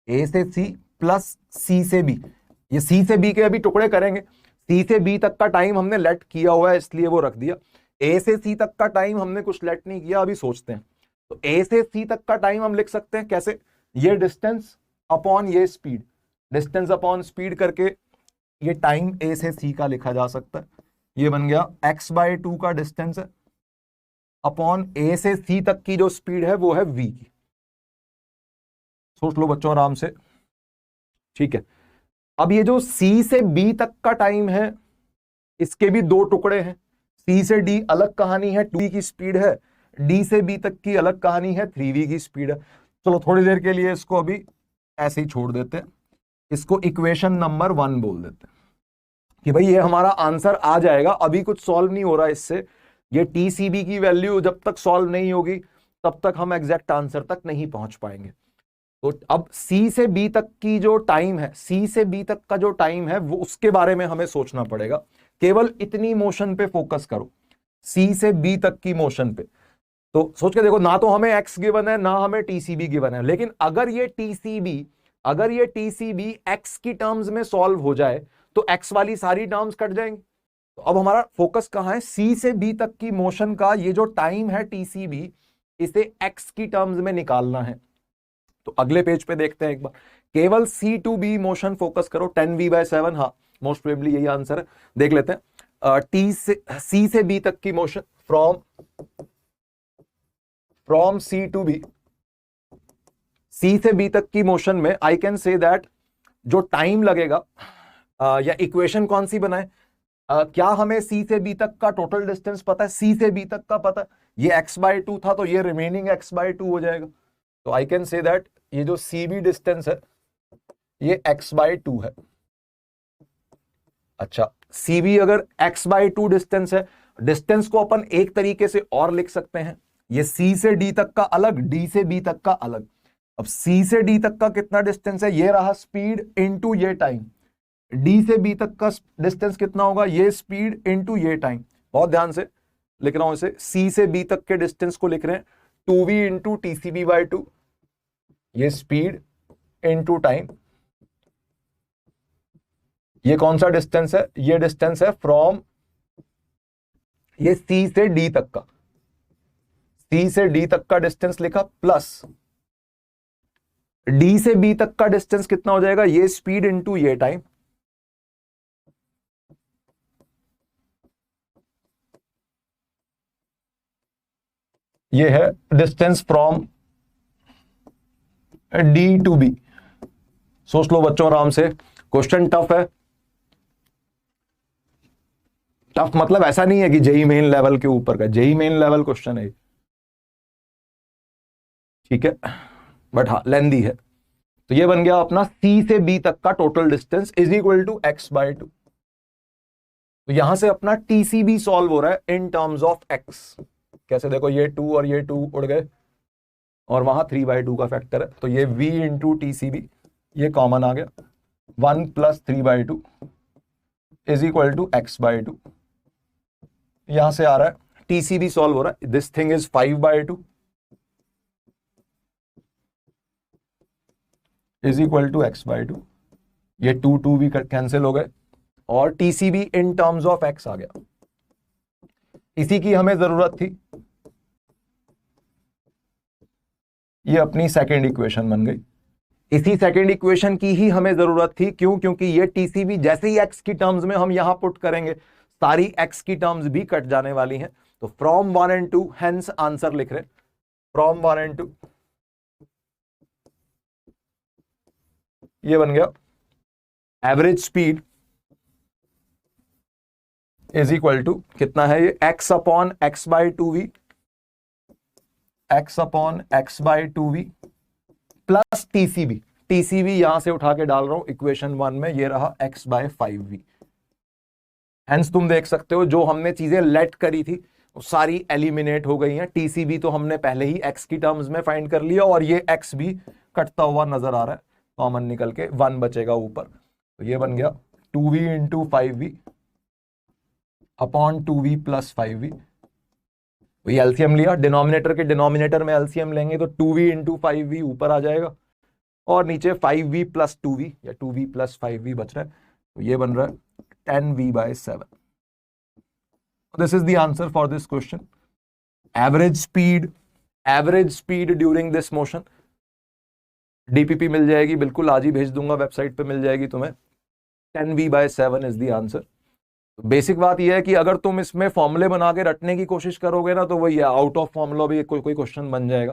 a से c प्लस c से b, ये c से b के अभी टुकड़े करेंगे। c से b तक का टाइम हमने लेट किया हुआ है इसलिए वो रख दिया। a से c तक का टाइम हमने कुछ लेट नहीं किया, अभी सोचते हैं। तो a से c तक का टाइम हम लिख सकते हैं कैसे, ये डिस्टेंस अपॉन ये स्पीड, डिस्टेंस अपॉन स्पीड करके ये टाइम a से c का लिखा जा सकता है। ये बन गया x/2 का डिस्टेंस है अपॉन a से c तक की जो स्पीड है वो है v की। सोच लो बच्चों आराम से, ठीक है। अब ये जो c से b तक का टाइम है इसके भी दो टुकड़े हैं। c से d अलग कहानी है, 2v की स्पीड है। d से b तक की अलग कहानी है, 3v की स्पीड है। चलो थोड़ी देर के लिए इसको अभी ऐसे ही छोड़ देते हैं, इसको इक्वेशन नंबर 1 बोल देते हैं कि भाई ये हमारा आंसर आ जाएगा। अभी कुछ सॉल्व नहीं हो रहा इससे, ये टीसीबी की वैल्यू जब तक सॉल्व नहीं होगी तब तक हम एग्जैक्ट आंसर तक नहीं पहुंच पाएंगे। तो अब सी से बी तक की जो टाइम है, सी से बी तक का जो टाइम है वो उसके बारे में हमें सोचना पड़ेगा। केवल इतनी मोशन पे फोकस करो, सी से बी तक की मोशन पे। तो सोच के देखो, ना तो हमें एक्स गिवन है ना हमें टीसीबी गिवन है, लेकिन अगर ये टीसीबी एक्स की टर्म्स में सॉल्व हो जाए तो एक्स वाली सारी टर्म्स कट जाएंगी। तो अब हमारा फोकस कहां है, सी से बी तक की मोशन का ये जो टाइम है टीसीबी, इसे एक्स की टर्म्स में निकालना है। तो अगले पेज पे देखते हैं एक बार, केवल सी टू बी मोशन फोकस करो, 10v/7, हाँ मोस्ट प्रोबेबली यही आंसर है। देख लेते हैं, सी से बी तक की motion from C to B, C से बी तक की मोशन में आई कैन से दैट जो टाइम लगेगा, या इक्वेशन कौन सी बनाए, क्या हमें सी से बी तक का टोटल डिस्टेंस पता है, सी से बी तक का पता है, ये x/2 था तो ये रिमेनिंग x/2 हो जाएगा। तो आई कैन से दैट ये जो सी बी डिस्टेंस है ये x/2 है। अच्छा, सी बी अगर x/2 डिस्टेंस है, डिस्टेंस को अपन एक तरीके से और लिख सकते हैं, ये सी से डी तक का अलग, डी से बी तक का अलग। अब सी से डी तक का कितना डिस्टेंस है, ये रहा स्पीड इनटू ये टाइम। डी से बी तक का डिस्टेंस कितना होगा, ये स्पीड इनटू ये टाइम। बहुत ध्यान से लिख रहा हूं इसे, सी से बी तक के डिस्टेंस को लिख रहे हैं 2v इंटू टीसीबी/2, ये स्पीड इनटू टाइम। ये कौन सा डिस्टेंस है, ये डिस्टेंस है फ्रॉम ये सी से डी तक का, सी से डी तक का डिस्टेंस लिखा, प्लस डी से बी तक का डिस्टेंस कितना हो जाएगा, ये स्पीड इनटू ये टाइम। ये है distance from D to B. सोच लो बच्चों आराम से, क्वेश्चन टफ है। टफ मतलब ऐसा नहीं है कि जेई मेन लेवल के ऊपर का, जेई मेन लेवल क्वेश्चन है, ठीक है, बट हाँ लेंदी है। तो ये बन गया अपना सी से बी तक का total distance is equal to x/2। तो यहां से अपना टीसीबी सॉल्व हो रहा है इन टर्म्स ऑफ एक्स। कैसे, देखो ये 2 और ये 2 उड़ गए और वहां 3/2 का फैक्टर है, तो ये v इंटू टीसीबी ये कॉमन आ गया, 1 + 3/2 इज इक्वल टू x/2। यहां से आ रहा है टीसीबी सॉल्व हो रहा है, this thing is 5/2 is equal to x/2। ये 2 भी कैंसिल हो गए और TCB in terms of x आ गया। इसी की हमें जरूरत थी, ये अपनी सेकेंड इक्वेशन बन गई। इसी सेकेंड इक्वेशन की ही हमें जरूरत थी, क्यों, क्योंकि ये टीसीबी जैसे ही x की टर्म्स में हम यहां पुट करेंगे सारी x की टर्म्स भी कट जाने वाली हैं। तो फ्रॉम 1 and 2 हेंस आंसर लिख रहे, फ्रॉम 1 and 2 ये बन गया average speed is equal to कितना है, ये x/x/2v, x/x/2v plus TCB. TCB यहां से उठा के डाल रहा हूं इक्वेशन 1 में, ये रहा x/5v। हेंस तुम देख सकते हो जो हमने चीजें लेट करी थी सारी एलिमिनेट हो गई हैं। टीसीबी तो हमने पहले ही एक्स की टर्म्स में फाइंड कर लिया और ये एक्स भी कटता हुआ नजर आ रहा है, कॉमन निकल के 1 बचेगा ऊपर। तो ये बन गया 2v into 5v upon 2v plus 5v। वही एलसीएम लिया, डिनोमिनेटर के डिनोमिनेटर में एलसीएम लेंगे तो 2v इंटू 5v ऊपर आ जाएगा और नीचे 5v प्लस 2v या 2v प्लस 5v बच रहा है। तो ये बन रहा है 10v/7। This is the answer for this question. Average speed during this motion, DPP मिल जाएगी, बिल्कुल आज ही भेज दूंगा, वेबसाइट पे मिल जाएगी तुम्हें। 10v/7 is the answer. Basic बात यह है कि अगर तुम इसमें फॉर्मूले बना के रटने की कोशिश करोगे ना तो वही आउट ऑफ फॉर्मूला भी कोई क्वेश्चन बन जाएगा।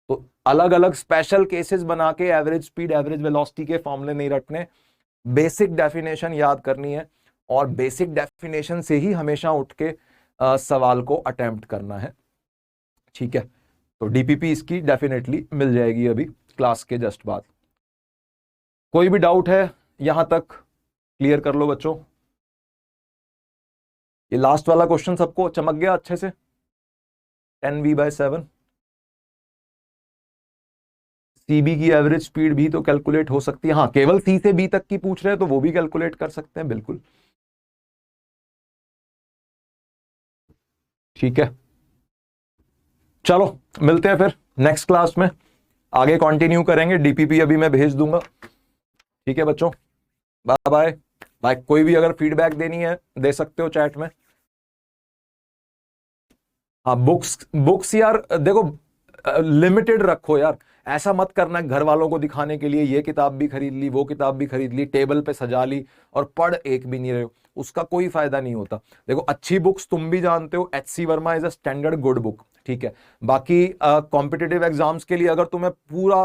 तो अलग अलग स्पेशल केसेस बना के एवरेज स्पीड एवरेज वेलोसिटी के फॉर्मूले नहीं रटने, बेसिक डेफिनेशन याद करनी है और बेसिक डेफिनेशन से ही हमेशा उठ के सवाल को अटेम्प्ट करना है। ठीक है, तो डीपीपी इसकी डेफिनेटली मिल जाएगी अभी क्लास के जस्ट बाद। कोई भी डाउट है यहां तक क्लियर कर लो बच्चों। ये लास्ट वाला क्वेश्चन सबको चमक गया अच्छे से? 10v/7। सीबी की एवरेज स्पीड भी तो कैलकुलेट हो सकती है। हाँ, केवल सी से बी तक की पूछ रहे हैं तो वो भी कैलकुलेट कर सकते हैं, बिल्कुल ठीक है। चलो मिलते हैं फिर नेक्स्ट क्लास में, आगे कंटिन्यू करेंगे। डीपीपी अभी मैं भेज दूंगा। ठीक है बच्चों, बाय बाय बाय। कोई भी अगर फीडबैक देनी है दे सकते हो चैट में। हाँ, बुक्स यार देखो लिमिटेड रखो यार, ऐसा मत करना घर वालों को दिखाने के लिए ये किताब भी खरीद ली वो किताब भी खरीद ली, टेबल पे सजा ली और पढ़ एक भी नहीं रहे हो, उसका कोई फायदा नहीं होता। देखो अच्छी बुक्स तुम भी जानते हो, HC Verma is a standard good book, ठीक है। बाकी कॉम्पिटिटिव एग्जाम्स के लिए अगर तुम्हें पूरा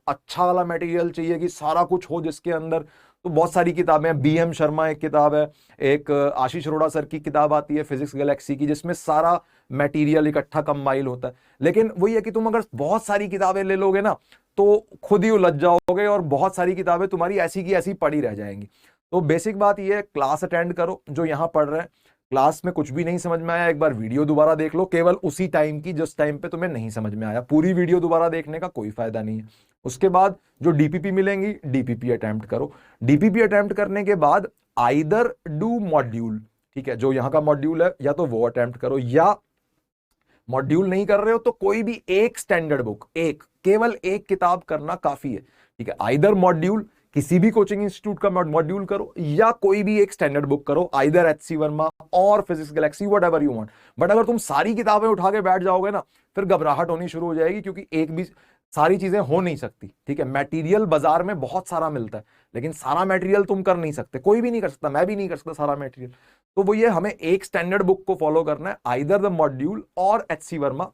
अच्छा वाला मटेरियल चाहिए कि सारा कुछ हो जिसके अंदर, तो बहुत सारी किताबें हैं। बीएम शर्मा एक किताब है, एक आशीष अरोड़ा सर की किताब आती है फिजिक्स गैलेक्सी की, जिसमें सारा मटेरियल इकट्ठा कंबाइल होता है। लेकिन वही है कि तुम अगर बहुत सारी किताबें ले लोगे ना तो खुद ही उलझ जाओगे और बहुत सारी किताबें तुम्हारी ऐसी की ऐसी पड़ी रह जाएंगी। तो बेसिक बात यह है, क्लास अटेंड करो। जो यहां पढ़ रहे हैं क्लास में कुछ भी नहीं समझ में आया, एक बार वीडियो दोबारा देख लो, केवल उसी टाइम की जिस टाइम पे तुम्हें नहीं समझ में आया। पूरी वीडियो दोबारा देखने का कोई फायदा नहीं है। उसके बाद जो डीपीपी मिलेंगी डीपीपी अटेम्प्ट करो। डीपीपी अटेम्प्ट करने के बाद आइदर डू मॉड्यूल, ठीक है, जो यहां का मॉड्यूल है या तो वो अटेम्प्ट करो, या मॉड्यूल नहीं कर रहे हो तो कोई भी एक स्टैंडर्ड बुक, केवल एक किताब करना काफी है, ठीक है। आइदर मॉड्यूल किसी भी कोचिंग इंस्टीट्यूट का मॉड्यूल करो या कोई भी एक स्टैंडर्ड बुक करो, आइदर एचसी वर्मा और physics Galaxy, whatever you want. But अगर तुम सारी किताबें उठा के बैठ जाओगे ना फिर घबराहट होनी शुरू हो जाएगी, क्योंकि एक भी सारी चीजें हो नहीं सकती, ठीक है। मटेरियल बाजार में बहुत सारा मिलता है लेकिन सारा मटेरियल तुम कर नहीं सकते, कोई भी नहीं कर सकता, मैं भी नहीं कर सकता सारा मटेरियल। तो वो ये हमें एक स्टैंडर्ड बुक को फॉलो करना है, आइदर द मॉड्यूल और HC Verma.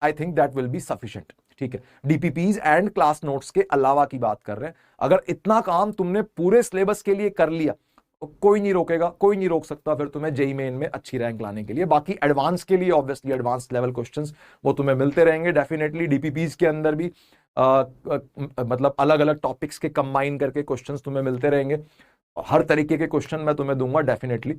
I think that will be sufficient, ठीक है। डीपीपीज एंड क्लास नोट्स के अलावा की बात कर रहे हैं। अगर इतना काम तुमने पूरे सिलेबस के लिए कर लिया तो कोई नहीं रोकेगा, कोई नहीं रोक सकता फिर तुम्हें जेईई मेन में अच्छी रैंक लाने के लिए। बाकी एडवांस के लिए ऑब्वियसली एडवांस लेवल क्वेश्चंस वो तुम्हें मिलते रहेंगे डेफिनेटली। डीपीपीज के अंदर भी मतलब अलग अलग टॉपिक्स के कंबाइन करके क्वेश्चंस तुम्हें मिलते रहेंगे। हर तरीके के क्वेश्चन मैं तुम्हें दूंगा डेफिनेटली,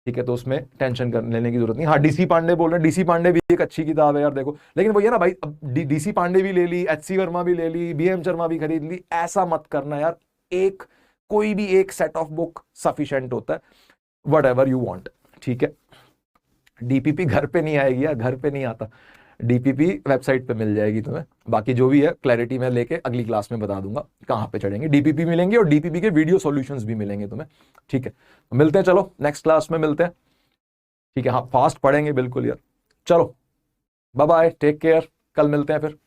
ठीक है। तो उसमें टेंशन लेने की जरूरत नहीं। हाँ, डीसी पांडे बोल रहे हैं, डीसी पांडे भी एक अच्छी किताब है यार, देखो। लेकिन वो ये ना भाई, डीसी पांडे भी ले ली, एचसी वर्मा भी ले ली, बीएम शर्मा भी खरीद ली, ऐसा मत करना यार। कोई भी एक सेट ऑफ बुक सफिशिएंट होता है, व्हाटएवर यू वांट, ठीक है। डीपीपी घर पे नहीं आएगी यार, घर पे नहीं आता। डीपीपी वेबसाइट पे मिल जाएगी तुम्हें। बाकी जो भी है क्लैरिटी मैं लेके अगली क्लास में बता दूंगा कहां पे चढ़ेंगे। डीपीपी मिलेंगे और डीपीपी के वीडियो सॉल्यूशंस भी मिलेंगे तुम्हें, ठीक है। मिलते हैं, चलो नेक्स्ट क्लास में मिलते हैं, ठीक है। हाँ, फास्ट पढ़ेंगे बिल्कुल यार। चलो बाय बाय, टेक केयर, कल मिलते हैं फिर।